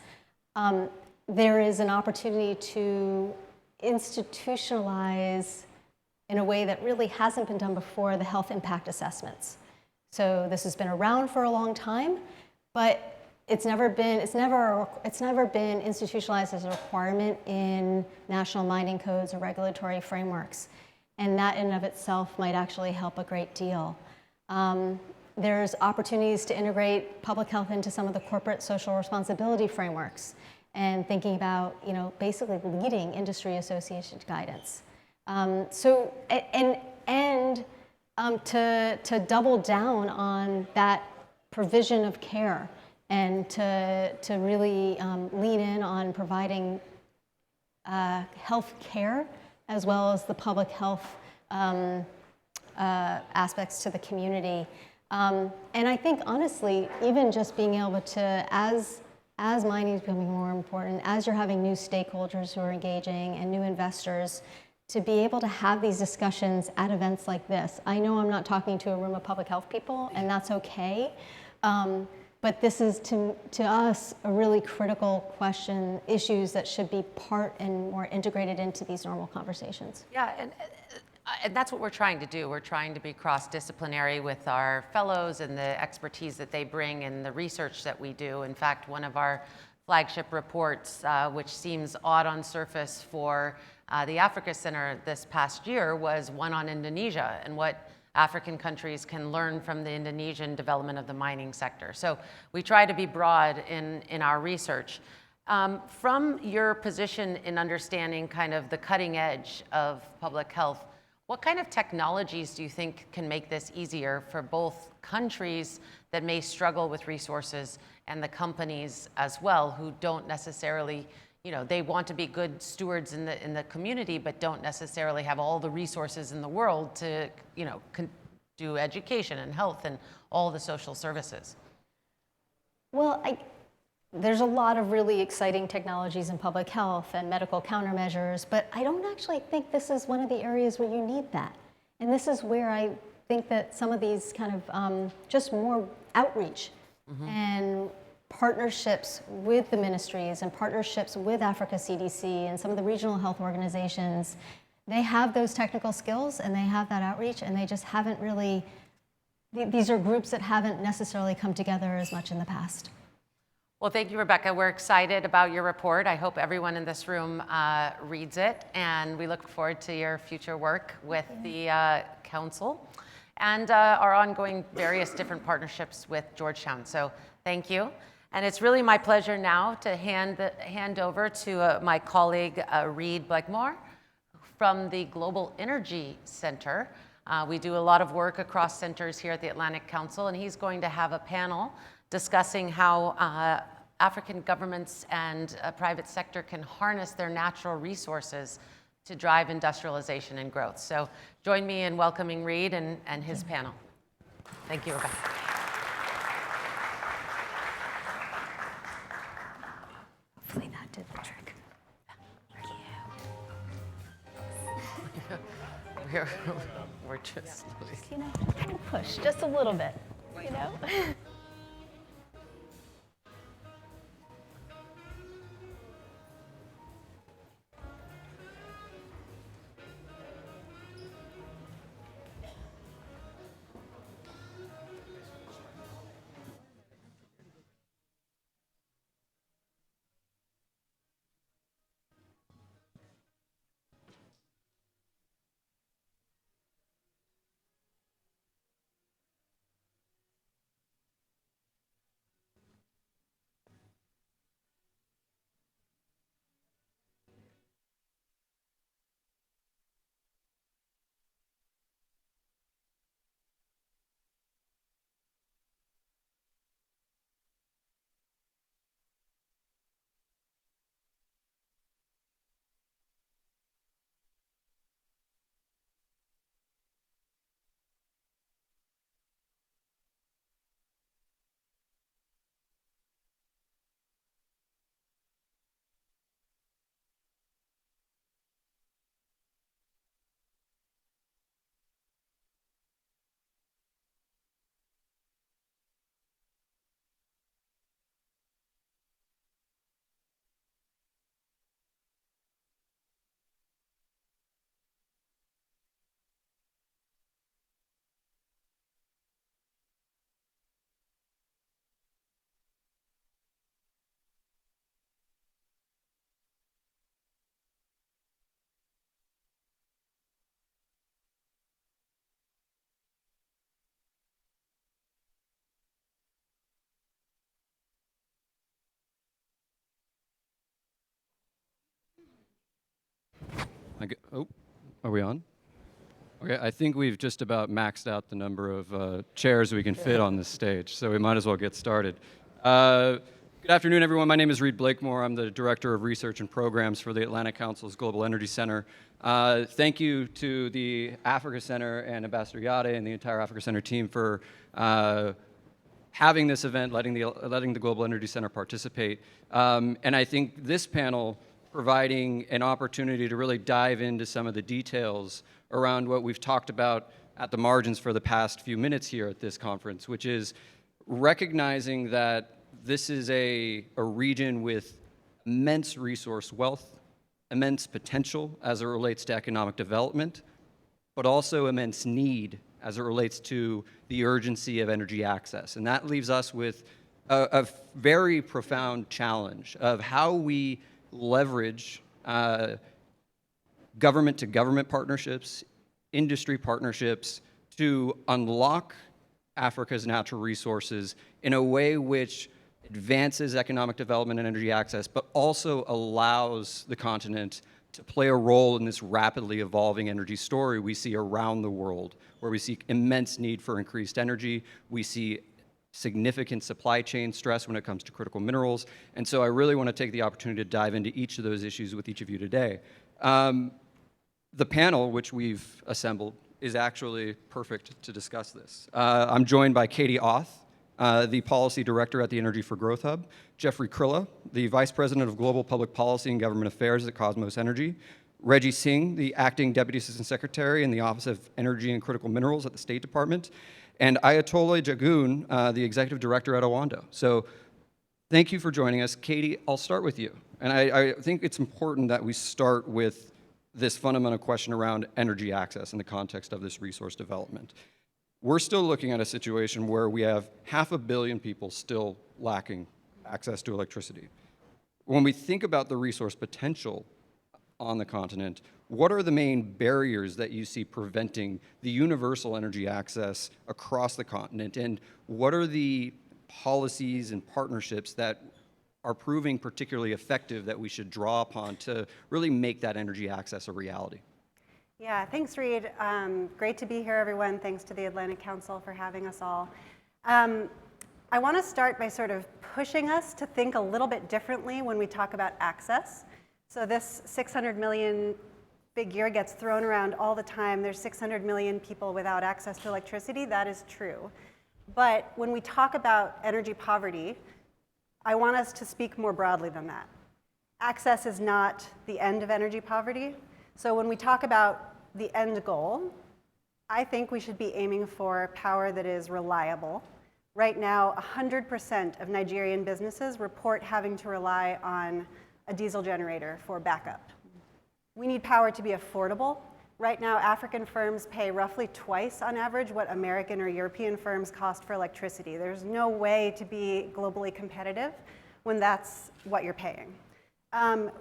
There is an opportunity to institutionalize in a way that really hasn't been done before the health impact assessments. So this has been around for a long time, but it's never been institutionalized as a requirement in national mining codes or regulatory frameworks. And that in and of itself might actually help a great deal. There's opportunities to integrate public health into some of the corporate social responsibility frameworks and thinking about, you know, basically leading industry association guidance. To double down on that provision of care and to really lean in on providing health care as well as the public health aspects to the community. And I think honestly, even just being able to, as mining is becoming more important, as you're having new stakeholders who are engaging and new investors, to be able to have these discussions at events like this. I know I'm not talking to a room of public health people, and that's okay. But this is, to us, a really critical question, issues that should be part and more integrated into these normal conversations. Yeah, and that's what we're trying to do. We're trying to be cross-disciplinary with our fellows and the expertise that they bring and the research that we do. In fact, one of our flagship reports, which seems odd on surface for the Africa Center this past year, was one on Indonesia and what African countries can learn from the Indonesian development of the mining sector. So we try to be broad in our research. From your position in understanding kind of the cutting edge of public health, what kind of technologies do you think can make this easier for both countries that may struggle with resources and the companies as well who don't necessarily, you know, they want to be good stewards in the community but don't necessarily have all the resources in the world to, you know, do education and health and all the social services? Well, there's a lot of really exciting technologies in public health and medical countermeasures, but I don't actually think this is one of the areas where you need that. And this is where I think that some of these kind of just more outreach and partnerships with the ministries and partnerships with Africa CDC and some of the regional health organizations, they have those technical skills and they have that outreach, and they just haven't really, these are groups that haven't necessarily come together as much in the past. Well, thank you, Rebecca. We're excited about your report. I hope everyone in this room reads it, and we look forward to your future work with the Council and our ongoing various different partnerships with Georgetown. So thank you. And it's really my pleasure now to hand over to my colleague, Reid Blakemore from the Global Energy Center. We do a lot of work across centers here at the Atlantic Council, and he's going to have a panel discussing how African governments and private sector can harness their natural resources to drive industrialization and growth. So join me in welcoming Reid and his panel. Thank you, Rebecca. Hopefully that did the trick. We're just, You know, push just a little bit, you know? Oh, are we on? Okay, I think we've just about maxed out the number of chairs we can fit on this stage, so we might as well get started. Good afternoon, everyone. My name is Reid Blakemore. I'm the Director of Research and Programs for the Atlantic Council's Global Energy Center. Thank you to the Africa Center and Ambassador Yade and the entire Africa Center team for having this event, letting the Global Energy Center participate. And I think this panel providing an opportunity to really dive into some of the details around what we've talked about at the margins for the past few minutes here at this conference, which is recognizing that this is a region with immense resource wealth, immense potential as it relates to economic development, but also immense need as it relates to the urgency of energy access. And that leaves us with a very profound challenge of how we leverage government-to-government partnerships, industry partnerships to unlock Africa's natural resources in a way which advances economic development and energy access, but also allows the continent to play a role in this rapidly evolving energy story we see around the world, where we see immense need for increased energy, we see significant supply chain stress when it comes to critical minerals. And so I really want to take the opportunity to dive into each of those issues with each of you today. The panel, which we've assembled, is actually perfect to discuss this. I'm joined by Katie Auth, the Policy Director at the Energy for Growth Hub, Jeffrey Krilla, the Vice President of Global Public Policy and Government Affairs at Cosmos Energy, Reggie Singh, the Acting Deputy Assistant Secretary in the Office of Energy and Critical Minerals at the State Department, and Ayatollah Jagoon, the Executive Director at Owando. So thank you for joining us. Katie, I'll start with you. And I think it's important that we start with this fundamental question around energy access in the context of this resource development. We're still looking at a situation where we have 500 million people still lacking access to electricity. When we think about the resource potential on the continent, what are the main barriers that you see preventing the universal energy access across the continent? And what are the policies and partnerships that are proving particularly effective that we should draw upon to really make that energy access a reality? Yeah, thanks, Reed. Great to be here, everyone. Thanks to the Atlantic Council for having us all. I want to start by sort of pushing us to think a little bit differently when we talk about access. So this 600 million figure gets thrown around all the time. There's 600 million people without access to electricity. That is true. But when we talk about energy poverty, I want us to speak more broadly than that. Access is not the end of energy poverty. So when we talk about the end goal, I think we should be aiming for power that is reliable. Right now, 100% of Nigerian businesses report having to rely on a diesel generator for backup. We need power to be affordable. Right now, African firms pay roughly twice on average what American or European firms cost for electricity. There's no way to be globally competitive when that's what you're paying.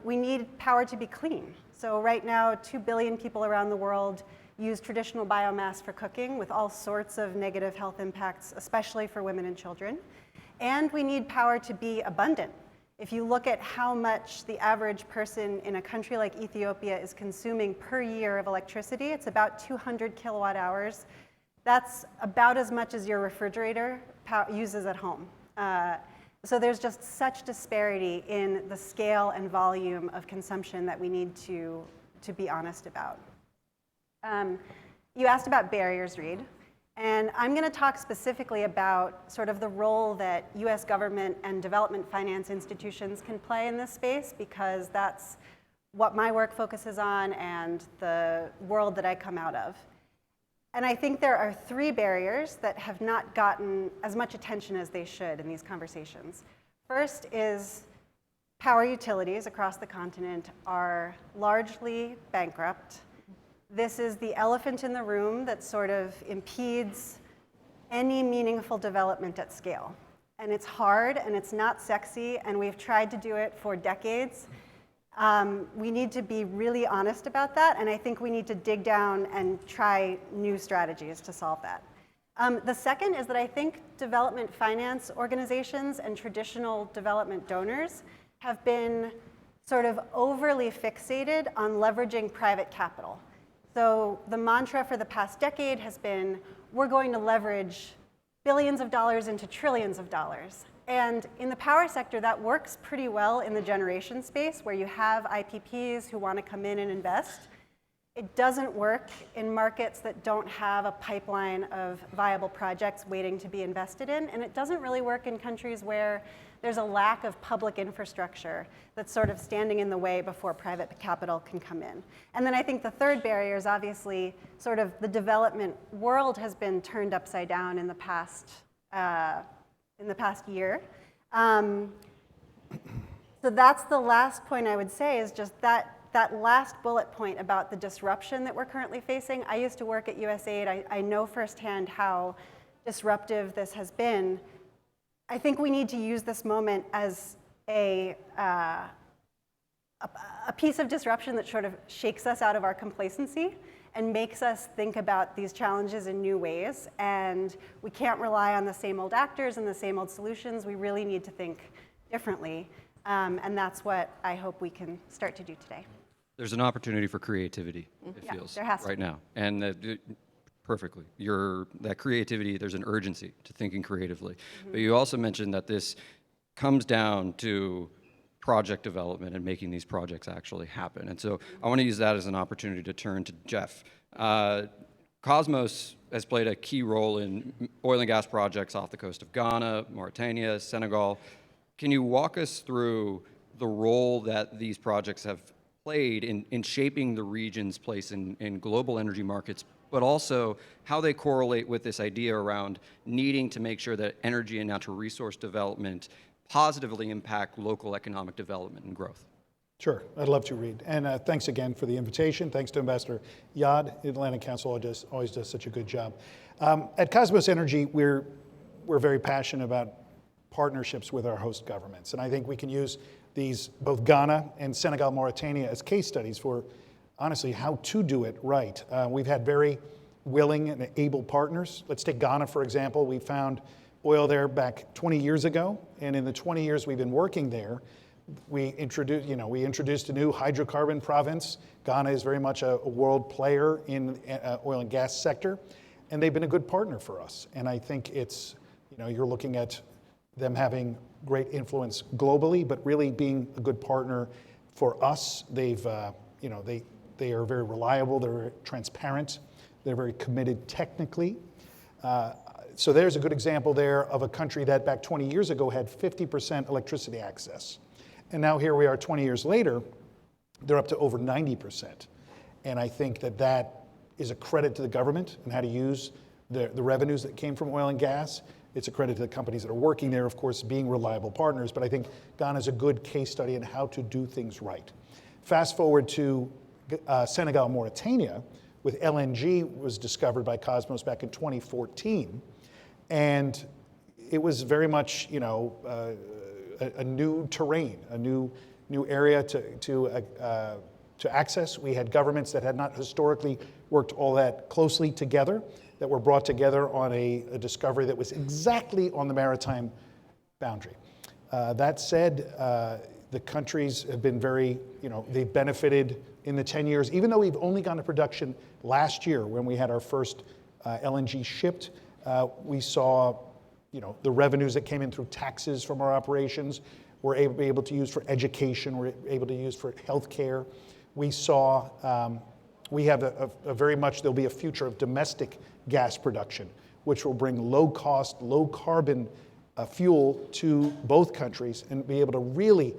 We need power to be clean. So right now, 2 billion people around the world use traditional biomass for cooking with all sorts of negative health impacts, especially for women and children. And we need power to be abundant. If you look at how much the average person in a country like Ethiopia is consuming per year of electricity, it's about 200 kilowatt hours. That's about as much as your refrigerator uses at home. So there's just such disparity in the scale and volume of consumption that we need to be honest about. You asked about barriers, Reed. And I'm going to talk specifically about sort of the role that US government and development finance institutions can play in this space, because that's what my work focuses on and the world that I come out of. And I think there are 3 barriers that have not gotten as much attention as they should in these conversations. First is power utilities across the continent are largely bankrupt. This is the elephant in the room that sort of impedes any meaningful development at scale. And it's hard and it's not sexy, and we've tried to do it for decades. We need to be really honest about that, and I think we need to dig down and try new strategies to solve that. The second is that I think development finance organizations and traditional development donors have been sort of overly fixated on leveraging private capital. So the mantra for the past decade has been, we're going to leverage billions of dollars into trillions of dollars. And in the power sector, that works pretty well in the generation space, where you have IPPs who want to come in and invest. It doesn't work in markets that don't have a pipeline of viable projects waiting to be invested in, and it doesn't really work in countries where there's a lack of public infrastructure that's sort of standing in the way before private capital can come in. And then I think the third barrier is obviously sort of the development world has been turned upside down in the past year. So that's the last point I would say, is just that last bullet point about the disruption that we're currently facing. I used to work at USAID. I know firsthand how disruptive this has been. I think we need to use this moment as a piece of disruption that sort of shakes us out of our complacency and makes us think about these challenges in new ways. And we can't rely on the same old actors and the same old solutions. We really need to think differently. And that's what I hope we can start to do today. There's an opportunity for creativity, it Yeah, feels, there has to right be. now. And perfectly. That creativity, there's an urgency to thinking creatively. But you also mentioned that this comes down to project development and making these projects actually happen. And so I want to use that as an opportunity to turn to Jeff. Cosmos has played a key role in oil and gas projects off the coast of Ghana, Mauritania, Senegal. Can you walk us through the role that these projects have played in shaping the region's place in global energy markets, but also how they correlate with this idea around needing to make sure that energy and natural resource development positively impact local economic development and growth? Sure, I'd love to, Reed. And thanks again for the invitation. Thanks to Ambassador Yad. The Atlantic Council always does such a good job. At Cosmos Energy, we're very passionate about partnerships with our host governments. And I think we can use these, both Ghana and Senegal, Mauritania, as case studies for, honestly, how to do it right. We've had very willing and able partners. Let's take Ghana, for example. We found oil there back 20 years ago. And in the 20 years we've been working there, we introduced a new hydrocarbon province. Ghana is very much a world player in the oil and gas sector. And they've been a good partner for us. And I think it's, you're looking at them having great influence globally, but really being a good partner for us. They are very reliable, they're very transparent, they're very committed technically. So there's a good example there of a country that back 20 years ago had 50% electricity access. And now here we are 20 years later, they're up to over 90%. And I think that is a credit to the government and how to use the revenues that came from oil and gas. It's a credit to the companies that are working there, of course, being reliable partners. But I think Ghana is a good case study in how to do things right. Fast forward to Senegal, Mauritania, with LNG was discovered by Cosmos back in 2014. And it was very much, a new terrain, a new area to access. We had governments that had not historically worked all that closely together, that were brought together on a discovery that was exactly on the maritime boundary. That said, the countries have been very, they've benefited in the 10 years, even though we've only gone to production last year when we had our first LNG shipped. We saw, the revenues that came in through taxes from our operations, we're able to use for education, we're able to use for healthcare. We saw, we have a very much, there'll be a future of domestic gas production, which will bring low cost, low carbon fuel to both countries and be able to really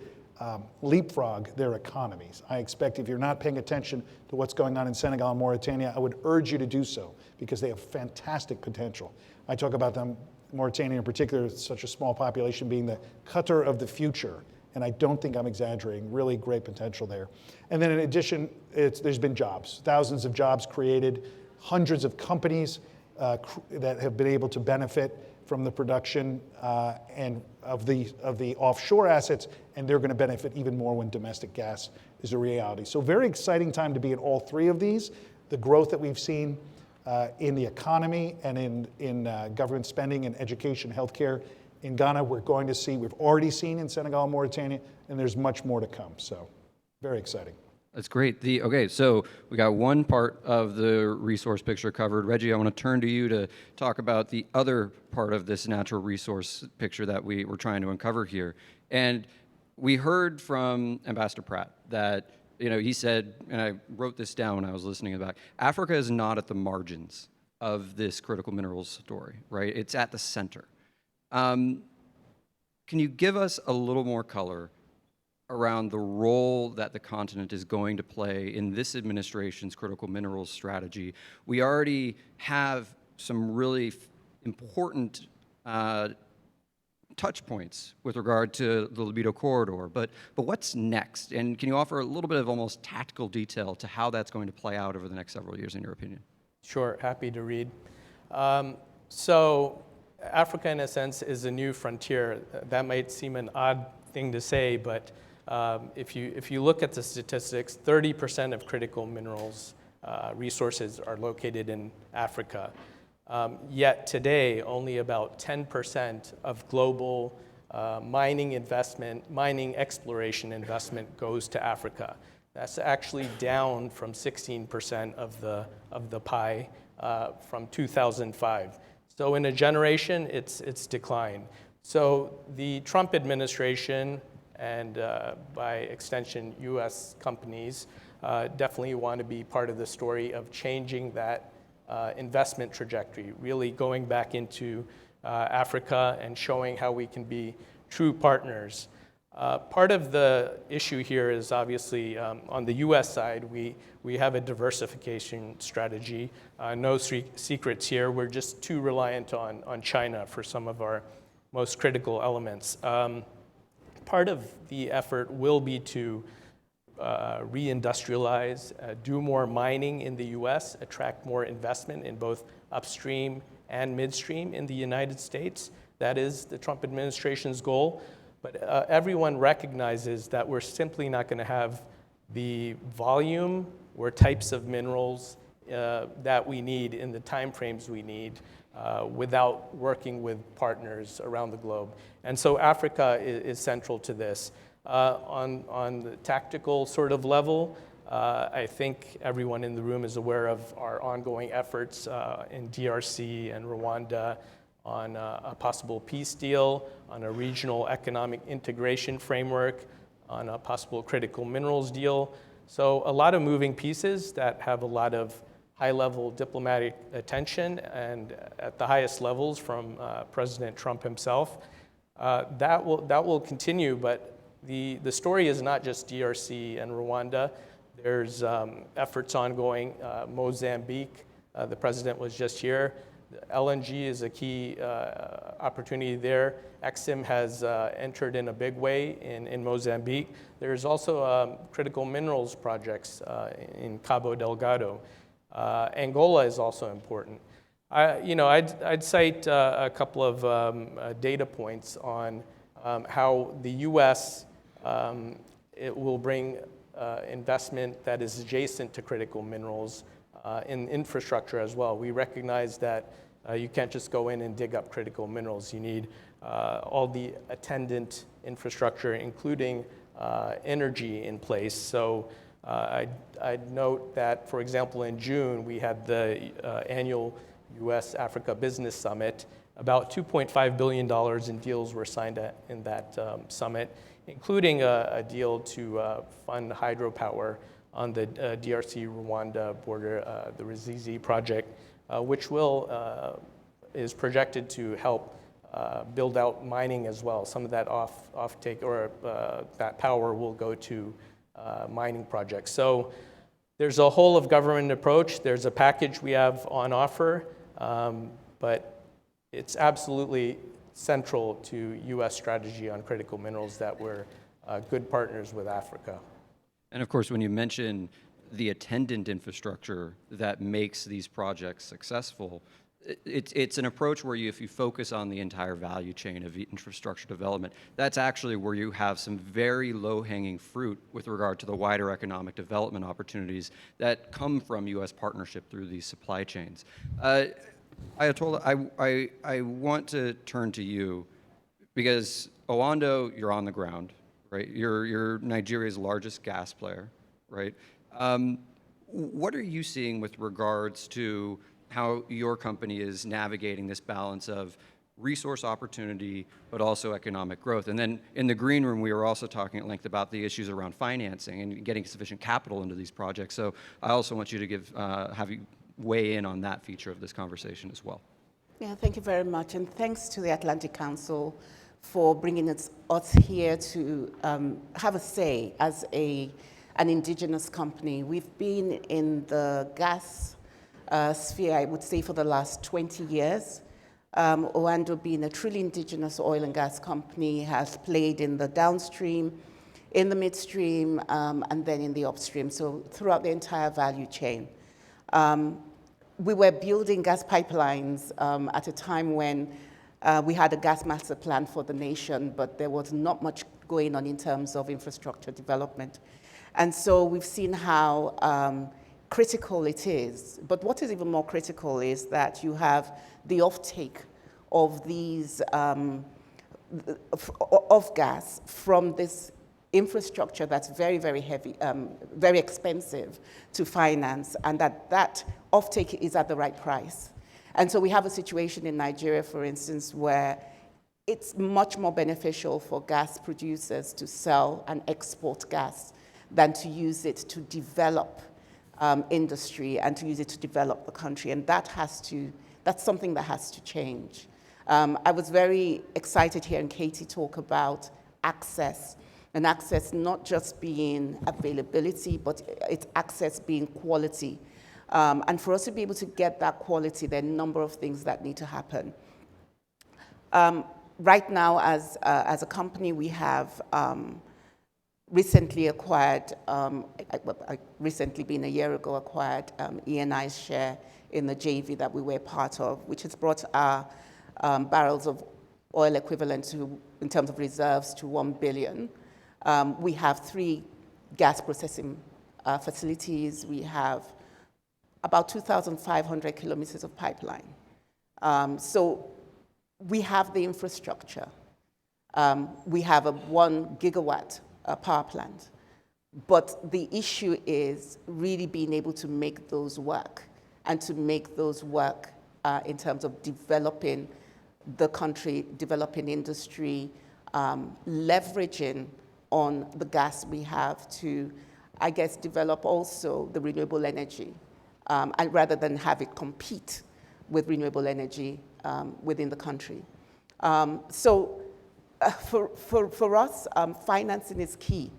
leapfrog their economies. I expect if you're not paying attention to what's going on in Senegal and Mauritania, I would urge you to do so because they have fantastic potential. I talk about them, Mauritania in particular, such a small population, being the Qatar of the future. And I don't think I'm exaggerating, really great potential there. And then in addition, there's been jobs, thousands of jobs created, hundreds of companies that have been able to benefit from the production and of the offshore assets, and they're going to benefit even more when domestic gas is a reality. So very exciting time to be in all three of these. The growth that we've seen in the economy and in government spending and education, healthcare. In Ghana, we've already seen in Senegal and Mauritania, and there's much more to come. So very exciting. That's great. Okay, so we got one part of the resource picture covered. Reggie, I want to turn to you to talk about the other part of this natural resource picture that we're trying to uncover here. And we heard from Ambassador Pratt that he said, and I wrote this down when I was listening back, Africa is not at the margins of this critical minerals story, right? It's at the center. Can you give us a little more color around the role that the continent is going to play in this administration's critical minerals strategy? We already have some really important touch points with regard to the Libido corridor, but what's next? And can you offer a little bit of almost tactical detail to how that's going to play out over the next several years, in your opinion? Sure, happy to read. So Africa, in a sense, is a new frontier. That might seem an odd thing to say, but if you look at the statistics, 30% of critical minerals resources are located in Africa. Yet today, only about 10% of global mining exploration investment goes to Africa. That's actually down from 16% of the pie from 2005. So in a generation, it's declined. So the Trump administration and by extension, US companies definitely want to be part of the story of changing that investment trajectory, really going back into Africa and showing how we can be true partners. Part of the issue here is obviously on the US side, we have a diversification strategy. No secrets here, we're just too reliant on China for some of our most critical elements. Part of the effort will be to reindustrialize, do more mining in the US, attract more investment in both upstream and midstream in the United States. That is the Trump administration's goal. But everyone recognizes that we're simply not going to have the volume or types of minerals that we need in the timeframes we need without working with partners around the globe. And so Africa is central to this. On the tactical sort of level, I think everyone in the room is aware of our ongoing efforts in DRC and Rwanda on a possible peace deal, on a regional economic integration framework, on a possible critical minerals deal. So a lot of moving pieces that have a lot of high-level diplomatic attention and at the highest levels from President Trump himself. That will continue, but the story is not just DRC and Rwanda. There's efforts ongoing. Mozambique, the president was just here. LNG is a key opportunity there. Exim has entered in a big way in Mozambique. There's also critical minerals projects in Cabo Delgado. Angola is also important. I'd cite a couple of data points on how the U.S. It will bring investment that is adjacent to critical minerals in infrastructure as well. We recognize that you can't just go in and dig up critical minerals. You need all the attendant infrastructure, including energy in place. So I'd note that, for example, in June, we had the annual U.S.-Africa Business Summit. About $2.5 billion in deals were signed in that summit, including a deal to fund hydropower on the DRC-Rwanda border, the Ruzizi project, which is projected to help build out mining as well. Some of that offtake or that power will go to mining projects. So there's a whole of government approach. There's a package we have on offer, but it's absolutely central to U.S. strategy on critical minerals that we're good partners with Africa. And of course, when you mention the attendant infrastructure that makes these projects successful, it's an approach where if you focus on the entire value chain of infrastructure development, that's actually where you have some very low-hanging fruit with regard to the wider economic development opportunities that come from U.S. partnership through these supply chains. Ayatollah, I want to turn to you because Owando, you're on the ground, right? You're Nigeria's largest gas player, right? What are you seeing with regards to how your company is navigating this balance of resource opportunity, but also economic growth. And then in the green room, we were also talking at length about the issues around financing and getting sufficient capital into these projects. So I also want you to have you weigh in on that feature of this conversation as well. Yeah, thank you very much. And thanks to the Atlantic Council for bringing us here to have a say as an indigenous company. We've been in the gas sphere, I would say, for the last 20 years. Oando, being a truly indigenous oil and gas company, has played in the downstream, in the midstream, and then in the upstream, so throughout the entire value chain. We were building gas pipelines at a time when we had a gas master plan for the nation, but there was not much going on in terms of infrastructure development. And so we've seen how critical it is. But what is even more critical is that you have the offtake of these, of gas from this infrastructure that's very, very heavy, very expensive to finance, and that offtake is at the right price. And so we have a situation in Nigeria, for instance, where it's much more beneficial for gas producers to sell and export gas than to use it to develop industry and to use it to develop the country. And that's something that has to change. I was very excited hearing Katie talk about access, and access not just being availability, but it's access being quality. And for us to be able to get that quality, there are a number of things that need to happen. Right now, as a company, we have recently acquired, recently being a year ago, acquired ENI's share in the JV that we were part of, which has brought our barrels of oil equivalent to, in terms of reserves, to 1 billion. We have 3 gas processing facilities. We have about 2,500 kilometers of pipeline. So we have the infrastructure. We have a 1 gigawatt power plant. But the issue is really being able to make those work, and to make those work in terms of developing the country, developing industry, leveraging on the gas we have to, I guess, develop also the renewable energy, and rather than have it compete with renewable energy within the country. So for us, financing is key,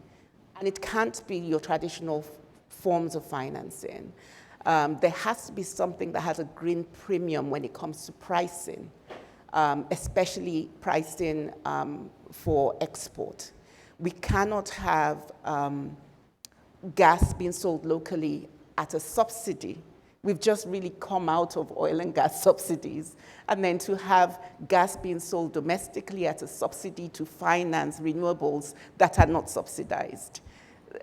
and it can't be your traditional forms of financing. There has to be something that has a green premium when it comes to pricing, especially pricing for export. We cannot have gas being sold locally at a subsidy. We've just really come out of oil and gas subsidies. And then to have gas being sold domestically at a subsidy to finance renewables that are not subsidized.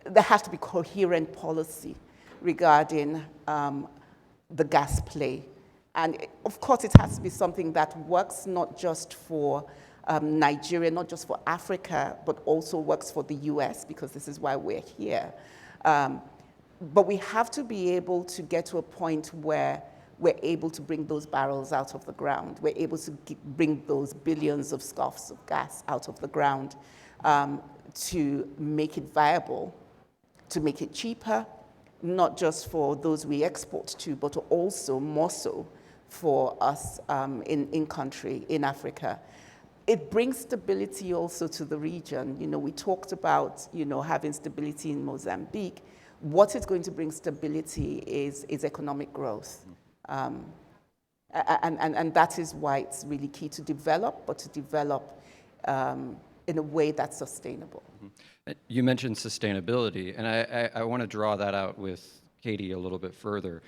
There has to be coherent policy regarding the gas play. And of course, it has to be something that works not just for Nigeria, not just for Africa, but also works for the US, because this is why we're here. But we have to be able to get to a point where we're able to bring those barrels out of the ground. We're able to bring those billions of scoffs of gas out of the ground to make it viable, to make it cheaper, not just for those we export to, but also more so for us in country, in Africa. It brings stability also to the region. You know, we talked about, you know, having stability in Mozambique. What is going to bring stability is economic growth. And that is why it's really key to develop, but to develop in a way that's sustainable. You mentioned sustainability, and I want to draw that out with Katie a little bit further.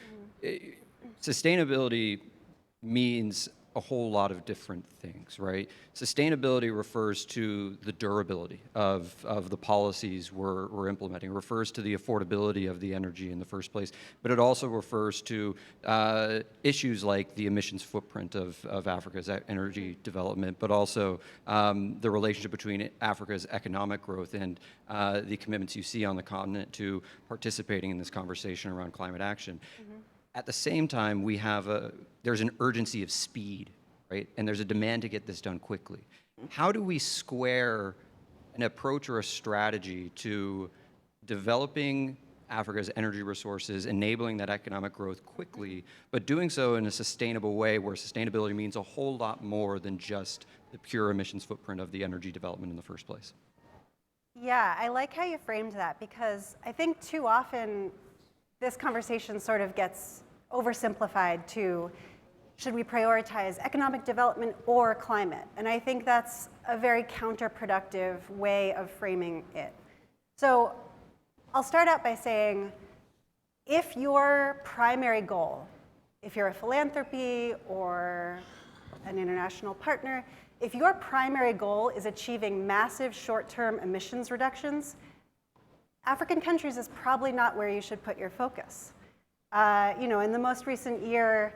Sustainability means a whole lot of different things, right? Sustainability refers to the durability of the policies we're implementing. It refers to the affordability of the energy in the first place, but it also refers to issues like the emissions footprint of Africa's energy development, but also the relationship between Africa's economic growth and the commitments you see on the continent to participating in this conversation around climate action. Mm-hmm. At the same time, we have there's an urgency of speed right? And there's a demand to get this done quickly. How do we square an approach or a strategy to developing Africa's energy resources, enabling that economic growth quickly, but doing so in a sustainable way where sustainability means a whole lot more than just the pure emissions footprint of the energy development in the first place? Yeah, I like how you framed that, because I think too often this conversation sort of gets oversimplified to, should we prioritize economic development or climate? And I think that's a very counterproductive way of framing it. So I'll start out by saying, if your primary goal, if you're a philanthropy or an international partner, if your primary goal is achieving massive short-term emissions reductions, African countries is probably not where you should put your focus. In the most recent year,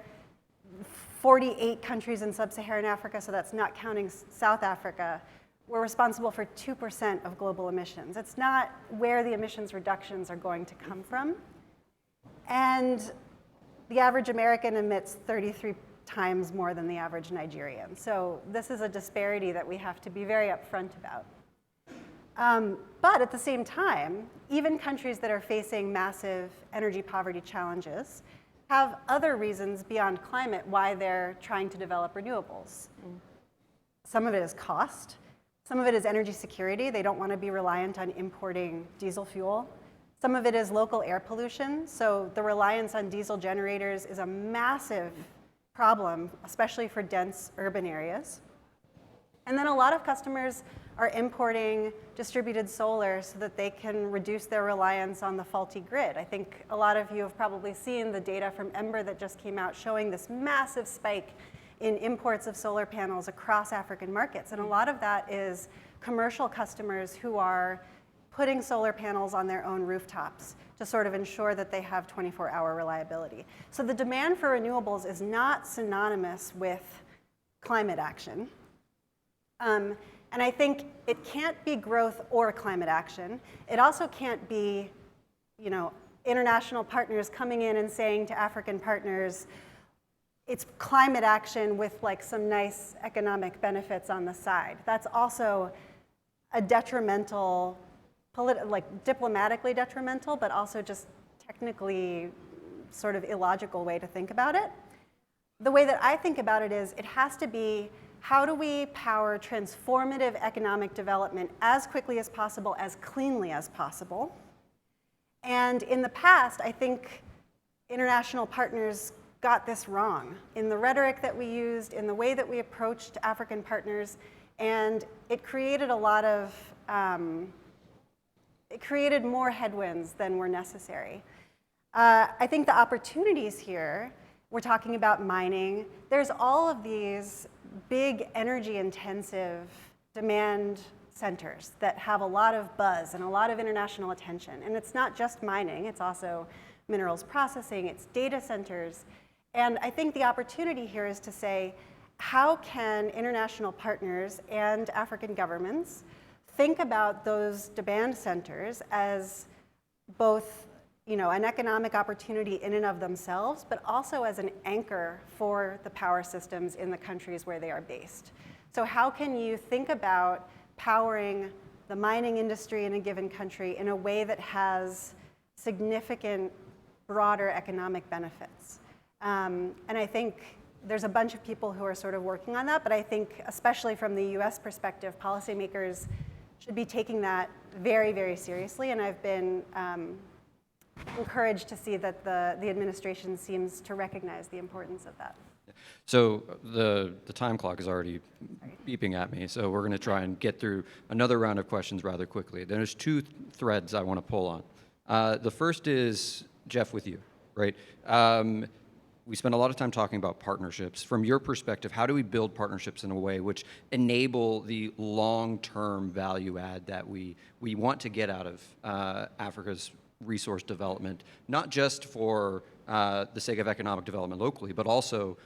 48 countries in sub-Saharan Africa, so that's not counting South Africa, were responsible for 2% of global emissions. It's not where the emissions reductions are going to come from. And the average American emits 33 times more than the average Nigerian. So this is a disparity that we have to be very upfront about. But at the same time, even countries that are facing massive energy poverty challenges have other reasons beyond climate why they're trying to develop renewables. Some of it is cost. Some of it is energy security. They don't want to be reliant on importing diesel fuel. Some of it is local air pollution. So the reliance on diesel generators is a massive problem, especially for dense urban areas. And then a lot of customers are importing distributed solar so that they can reduce their reliance on the faulty grid. I think a lot of you have probably seen the data from Ember that just came out showing this massive spike in imports of solar panels across African markets. And a lot of that is commercial customers who are putting solar panels on their own rooftops to sort of ensure that they have 24-hour reliability. So the demand for renewables is not synonymous with climate action. And I think it can't be growth or climate action. It also can't be, international partners coming in and saying to African partners, it's climate action with like some nice economic benefits on the side. That's also a detrimental, diplomatically detrimental, but also just technically sort of illogical way to think about it. The way that I think about it is, it has to be, how do we power transformative economic development as quickly as possible, as cleanly as possible? And in the past, I think international partners got this wrong in the rhetoric that we used, in the way that we approached African partners, and it created a lot of, it created more headwinds than were necessary. I think the opportunities here, we're talking about mining, there's all of these big energy intensive demand centers that have a lot of buzz and a lot of international attention. And it's not just mining, it's also minerals processing, it's data centers. And I think the opportunity here is to say, how can international partners and African governments think about those demand centers as both an economic opportunity in and of themselves, but also as an anchor for the power systems in the countries where they are based. So how can you think about powering the mining industry in a given country in a way that has significant, broader economic benefits? And I think there's a bunch of people who are sort of working on that, but I think especially from the US perspective, policymakers should be taking that very, very seriously, and I've been encouraged to see that the administration seems to recognize the importance of that. So the time clock is already beeping at me, so we're going to try and get through another round of questions rather quickly. There's two threads I want to pull on. The first is, Jeff, with you, right? We spend a lot of time talking about partnerships. From your perspective, how do we build partnerships in a way which enable the long-term value add that we want to get out of Africa's resource development, not just for the sake of economic development locally, but also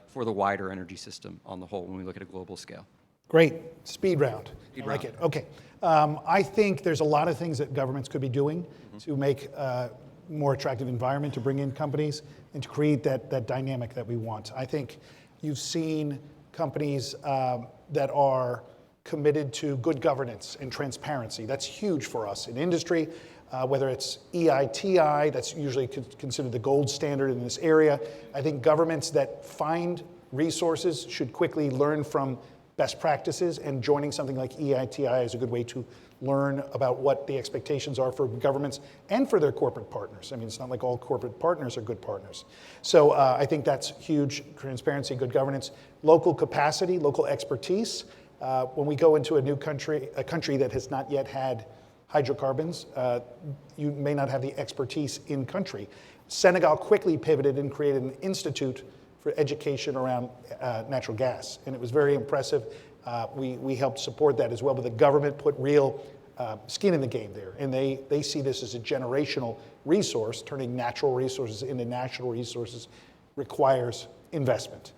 for the wider energy system on the whole when we look at a global scale? Great. Speed round. I like it. Okay. I think there's a lot of things that governments could be doing to make more attractive environment to bring in companies and to create that dynamic that we want. I think You've seen companies that are committed to good governance and transparency. That's huge for us in industry, whether it's EITI, that's usually considered the gold standard in this area. I think governments that find resources should quickly learn from best practices, and joining something like EITI is a good way to learn about what the expectations are for governments and for their corporate partners. I mean, it's not like all corporate partners are good partners. So I think that's huge: transparency, good governance, local capacity, local expertise. When we go into a new country, a country that has not yet had hydrocarbons, you may not have the expertise in country. Senegal quickly pivoted and created an institute for education around natural gas, and it was very impressive. We helped support that as well, but the government put real skin in the game there, and they see this as a generational resource. Turning natural resources into national resources requires investment.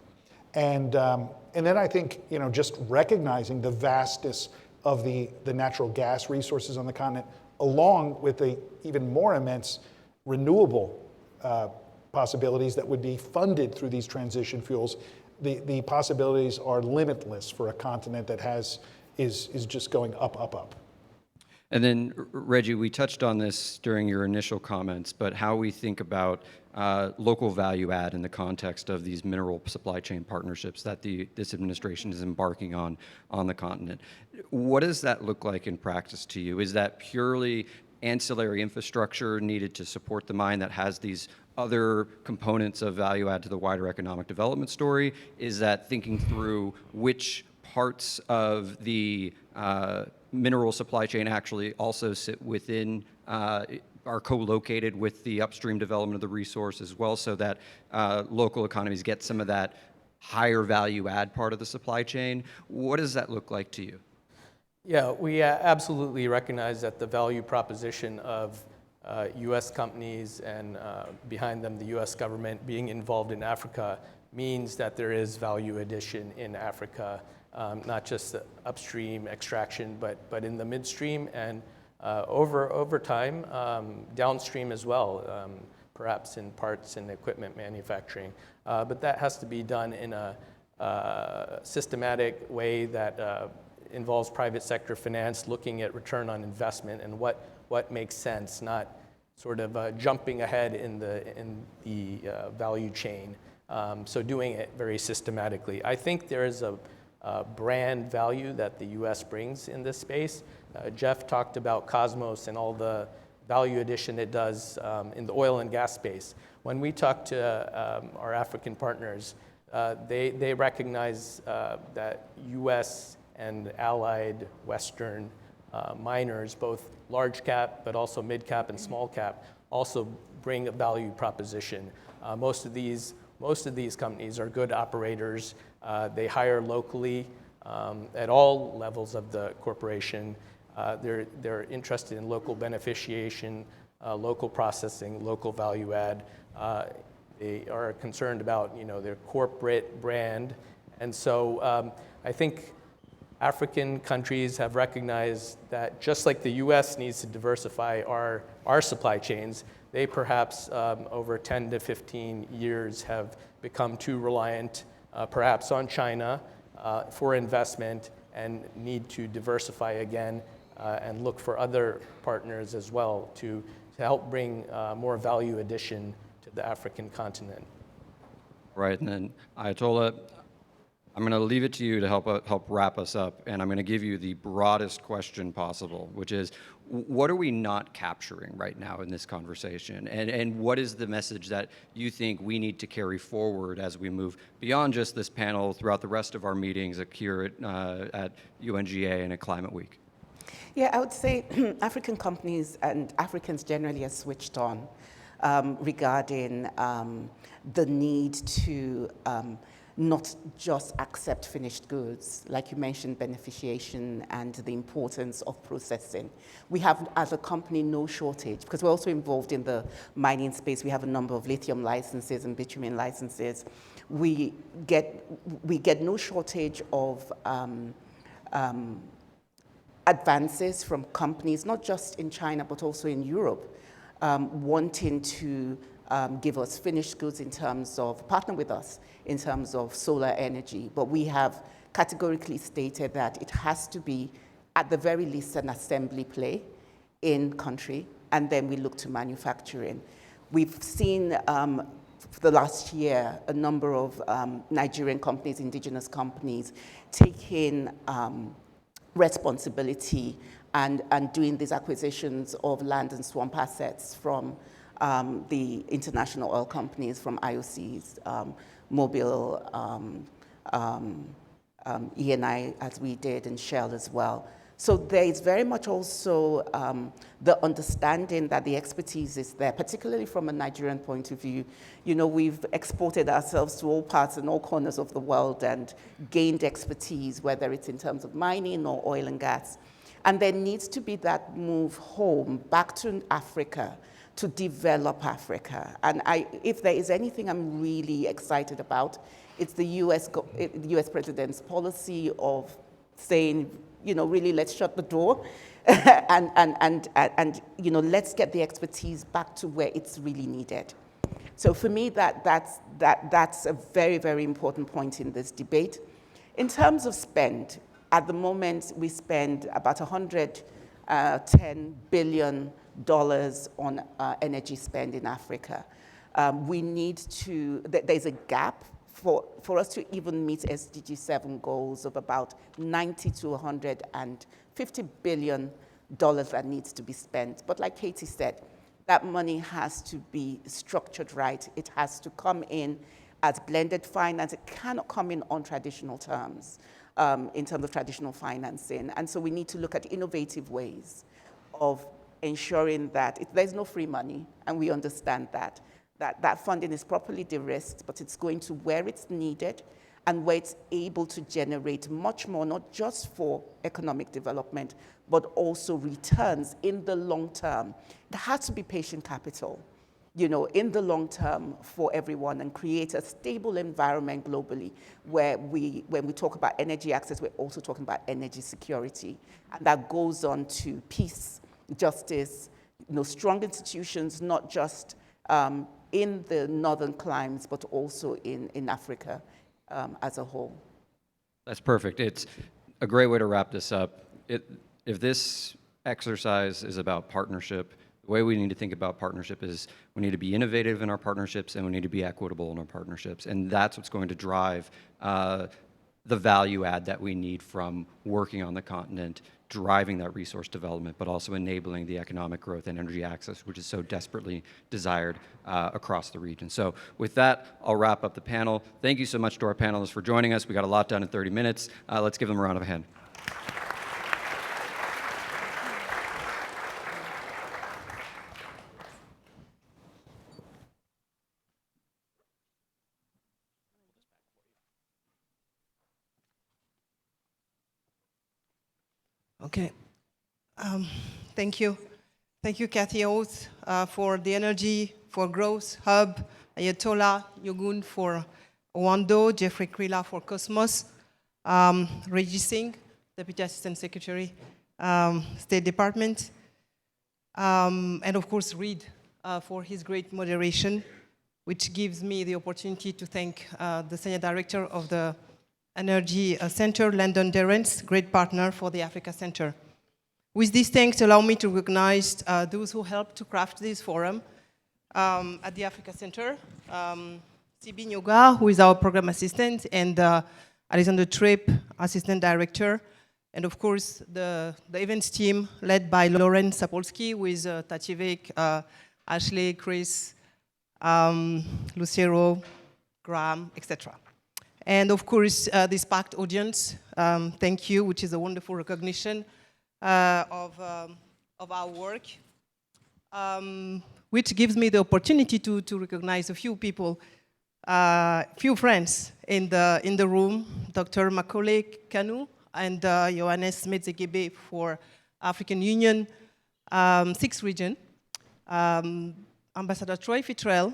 And then I think, just recognizing the vastness of the natural gas resources on the continent, along with the even more immense renewable possibilities that would be funded through these transition fuels. The possibilities are limitless for a continent that is just going up, up, up. And then, Reggie, we touched on this during your initial comments, but how we think about local value add in the context of these mineral supply chain partnerships that this administration is embarking on the continent. What does that look like in practice to you? Is that purely ancillary infrastructure needed to support the mine that has these other components of value add to the wider economic development story? Is that thinking through which parts of the mineral supply chain actually also sit within, are co-located with the upstream development of the resource as well, so that local economies get some of that higher value add part of the supply chain? What does that look like to you? Yeah, we absolutely recognize that the value proposition of U.S. companies and behind them the U.S. government being involved in Africa means that there is value addition in Africa, not just the upstream extraction, but in the midstream and over time, downstream as well, perhaps in parts and equipment manufacturing. But that has to be done in a systematic way that involves private sector finance, looking at return on investment and what makes sense, not sort of jumping ahead in the value chain. So doing it very systematically. I think there is a brand value that the U.S. brings in this space. Jeff talked about Cosmos and all the value addition it does in the oil and gas space. When we talk to our African partners, they recognize that U.S. and allied Western miners, both large cap, but also mid cap and small cap, also bring a value proposition. Most of these companies are good operators. They hire locally at all levels of the corporation. They're interested in local beneficiation, local processing, local value add. They are concerned about their corporate brand, and so I think African countries have recognized that just like the U.S. needs to diversify our supply chains, they perhaps over 10 to 15 years have become too reliant perhaps on China for investment and need to diversify again and look for other partners as well to help bring more value addition to the African continent. Right, and then Ayatollah, I'm going to leave it to you to help wrap us up, and I'm going to give you the broadest question possible, which is, what are we not capturing right now in this conversation? And what is the message that you think we need to carry forward as we move beyond just this panel throughout the rest of our meetings here at UNGA and at Climate Week? Yeah, I would say African companies and Africans generally are switched on regarding the need to not just accept finished goods, like you mentioned, beneficiation and the importance of processing. We have, as a company, no shortage, because we're also involved in the mining space. We have a number of lithium licenses and bitumen licenses. We get no shortage of advances from companies, not just in China, but also in Europe, wanting to give us finished goods in terms of, partner with us in terms of solar energy. But we have categorically stated that it has to be, at the very least, an assembly play in country, and then we look to manufacturing. We've seen for the last year a number of Nigerian companies, indigenous companies, taking responsibility and doing these acquisitions of land and swamp assets from the international oil companies, from IOCs, Mobil, ENI, as we did, and Shell as well. So there is very much also the understanding that the expertise is there, particularly from a Nigerian point of view. You know, we've exported ourselves to all parts and all corners of the world and gained expertise, whether it's in terms of mining or oil and gas. And there needs to be that move home, back to Africa, to develop Africa. And if there is anything I'm really excited about, it's the US president's policy of saying, you know, really, let's shut the door and you know, let's get the expertise back to where it's really needed. So for me, that's a very, very important point in this debate. In terms of spend, at the moment, we spend about $110 billion on energy spend in Africa. We need to, there's a gap for us to even meet SDG 7 goals of about $90 to $150 billion that needs to be spent. But like Katie said, that money has to be structured right. It has to come in as blended finance. It cannot come in on traditional terms, in terms of traditional financing. And so we need to look at innovative ways of ensuring that there's no free money, and we understand that. That funding is properly de-risked, but it's going to where it's needed and where it's able to generate much more, not just for economic development, but also returns in the long term. There has to be patient capital, you know, in the long term for everyone, and create a stable environment globally where when we talk about energy access, we're also talking about energy security. And that goes on to peace, justice, you know, strong institutions, not just in the northern climes, but also in Africa as a whole. That's perfect. It's a great way to wrap this up. If this exercise is about partnership, the way we need to think about partnership is we need to be innovative in our partnerships and we need to be equitable in our partnerships. And that's what's going to drive the value add that we need from working on the continent, driving that resource development, but also enabling the economic growth and energy access, which is so desperately desired across the region. So with that, I'll wrap up the panel. Thank you so much to our panelists for joining us. We got a lot done in 30 minutes. Let's give them a round of a hand. Okay. Thank you. Thank you, Kathy Oates, for the Energy for Growth Hub, Ayatollah Yogun for Wando, Jeffrey Krila for Cosmos, Reggie Singh, Deputy Assistant Secretary, State Department, and of course Reid for his great moderation, which gives me the opportunity to thank the Senior Director of the Energy Center, Landon Derrence, great partner for the Africa Center. With these thanks, allow me to recognize those who helped to craft this forum at the Africa Center. Sibi Nyoga, who is our program assistant, and Alexander Tripp, assistant director, and of course the events team led by Lauren Sapolsky with Tativik, Ashley, Chris, Lucero, Graham, etc. And of course, this packed audience, thank you, which is a wonderful recognition of our work, which gives me the opportunity to recognize a few people, few friends in the room, Dr. Macaulay Kanu and Johannes Medzegebe for African Union, 6th region, Ambassador Troy Fitrell,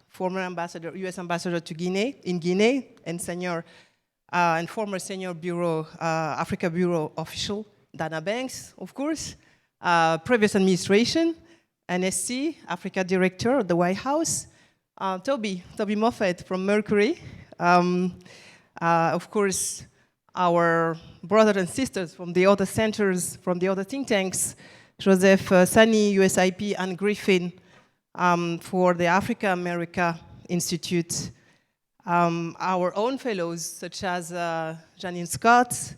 former ambassador, U.S. ambassador to Guinea, and senior and former senior bureau, Africa Bureau official, Dana Banks, of course, previous administration, NSC, Africa Director of the White House, Toby Moffett from Mercury. Of course, our brothers and sisters from the other centers, from the other think tanks, Joseph Sani, USIP, and Griffin for the Africa America Institute. Our own fellows, such as Janine Scott,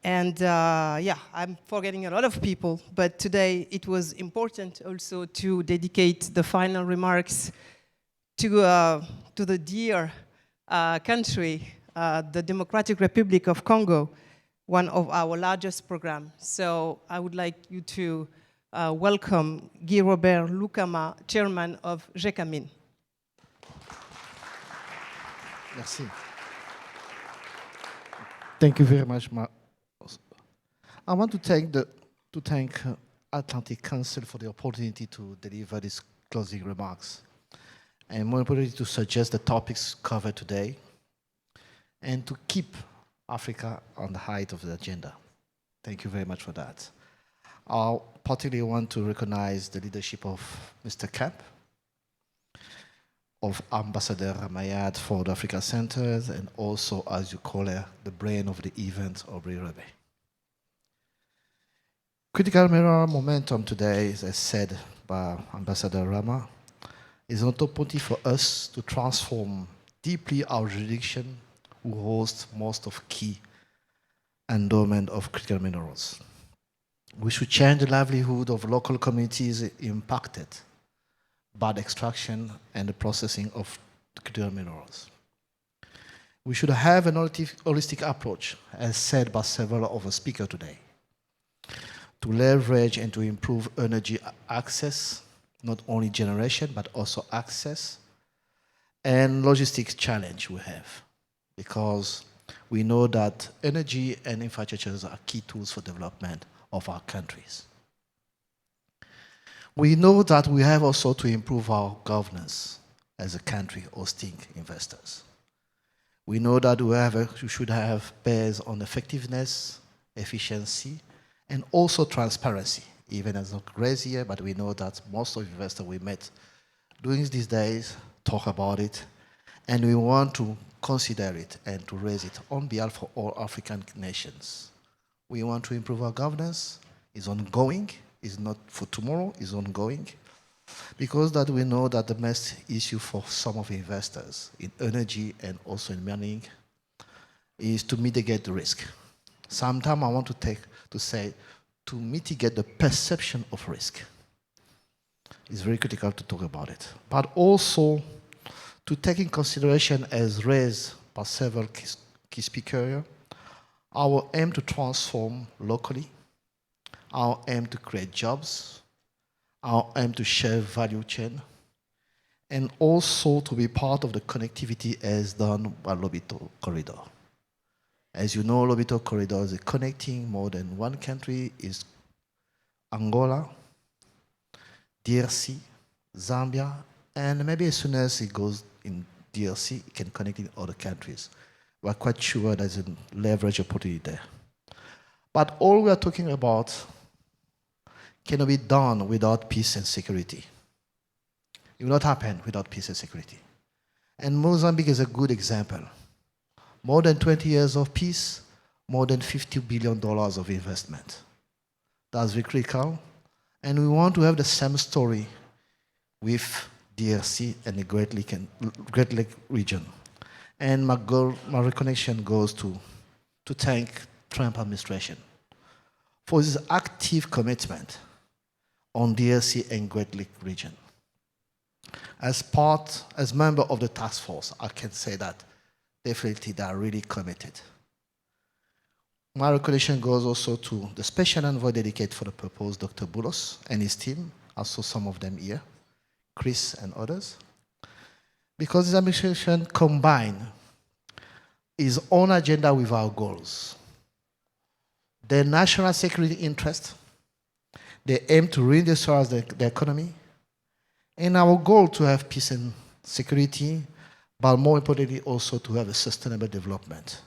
and yeah, I'm forgetting a lot of people, but today it was important also to dedicate the final remarks to the dear country, the Democratic Republic of Congo, one of our largest programs. So I would like you to welcome Guy Robert Lukama, chairman of GECAMIN. Merci. Thank you very much. I want to thank Atlantic Council for the opportunity to deliver these closing remarks, and more importantly, to suggest the topics covered today, and to keep Africa on the height of the agenda. Thank you very much for that. I particularly want to recognize the leadership of Mr. Kemp, of Ambassador Ramayad for the Africa Centers, and also, as you call her, the brain of the event, Aubrey Rebe. Critical mineral momentum today, as said by Ambassador Rama, is an opportunity for us to transform deeply our jurisdiction, who hosts most of key endowment of critical minerals. We should change the livelihood of local communities impacted by the extraction and the processing of critical minerals. We should have an holistic approach, as said by several of the speakers today, to leverage and to improve energy access, not only generation, but also access, and logistics challenge we have, because we know that energy and infrastructures are key tools for development of our countries. We know that we have also to improve our governance as a country hosting investors. We know that we should have based on effectiveness, efficiency, and also transparency, even as not crazy here, but we know that most of the investors we met during these days talk about it, and we want to consider it and to raise it on behalf of all African nations. We want to improve our governance. It's ongoing. It's not for tomorrow. It's ongoing. Because that we know that the main issue for some of the investors in energy and also in mining is to mitigate the risk. Sometimes I want to say to mitigate the perception of risk. It's very critical to talk about it. But also to take in consideration, as raised by several key speakers, our aim to transform locally, our aim to create jobs, our aim to share value chain, and also to be part of the connectivity as done by Lobito Corridor. As you know, Lobito Corridor is connecting more than one country, is Angola, DRC, Zambia, and maybe as soon as it goes in DRC, it can connect in other countries. We're quite sure there's a leverage opportunity there. But all we are talking about cannot be done without peace and security. It will not happen without peace and security. And Mozambique is a good example. More than 20 years of peace, more than $50 billion of investment. That's very critical. And we want to have the same story with DRC and the Great Lake region. And my recognition goes to thank Trump administration for his active commitment on DRC and Great Lake region. As member of the task force, I can say that definitely they are really committed. My recognition goes also to the special envoy dedicated for the purpose, Dr. Boulos and his team, also some of them here, Chris and others, because this administration combined his own agenda with our goals. Their national security interest, they aim to reindustrialize the economy, and our goal to have peace and security, but more importantly also to have a sustainable development,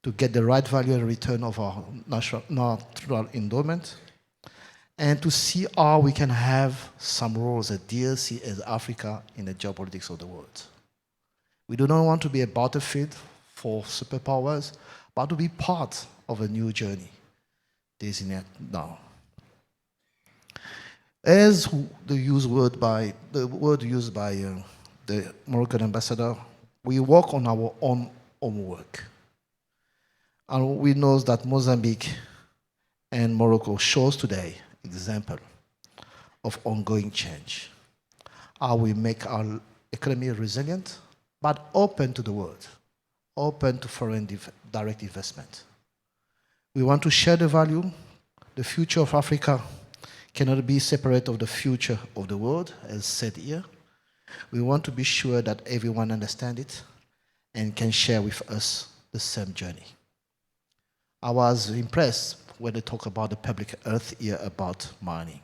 to get the right value and return of our natural endowment, and to see how we can have some roles at DRC as Africa in the geopolitics of the world. We do not want to be a battlefield for superpowers, but to be part of a new journey designated now. As the word used by the Moroccan ambassador, we work on our own homework. And we know that Mozambique and Morocco shows today example of ongoing change. How we make our economy resilient, but open to the world, open to foreign direct investment. We want to share the value. The future of Africa cannot be separate of the future of the world, as said here. We want to be sure that everyone understands it and can share with us the same journey. I was impressed when they talk about the public health here about mining.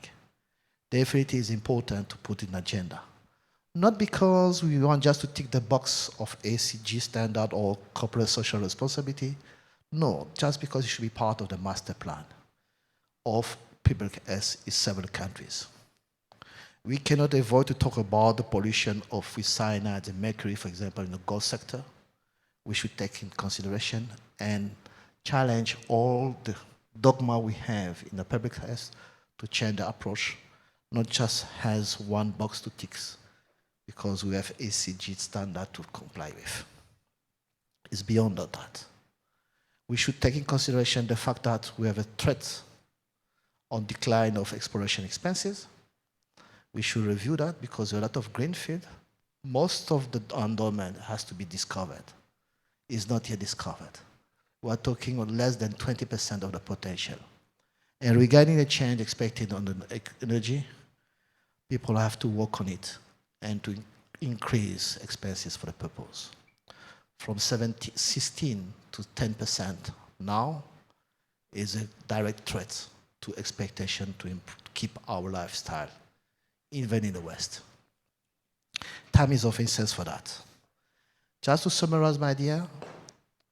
Definitely is important to put in agenda. Not because we want just to tick the box of ACG standard or corporate social responsibility. No, just because it should be part of the master plan of public health in several countries. We cannot avoid to talk about the pollution of cyanide and mercury, for example, in the gold sector. We should take in consideration and challenge all the dogma we have in the public health to change the approach, not just as one box to tick, because we have ACG standard to comply with. It's beyond that. We should take in consideration the fact that we have a threat on decline of exploration expenses. We should review that because there are a lot of greenfield. Most of the endowment has to be discovered. It's not yet discovered. We're talking on less than 20% of the potential. And regarding the change expected on the energy, people have to work on it and to increase expenses for the purpose. From 16 to 10% now is a direct threat to expectation to keep our lifestyle, even in the West. Time is of essence for that. Just to summarize my idea,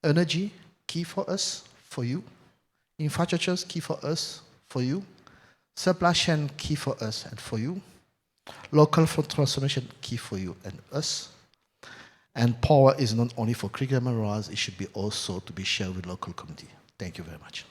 energy, key for us, for you. Infrastructures, key for us, for you. Supply chain, key for us and for you. Local transformation, key for you and us. And power is not only for critical minerals, it should be also to be shared with local community. Thank you very much.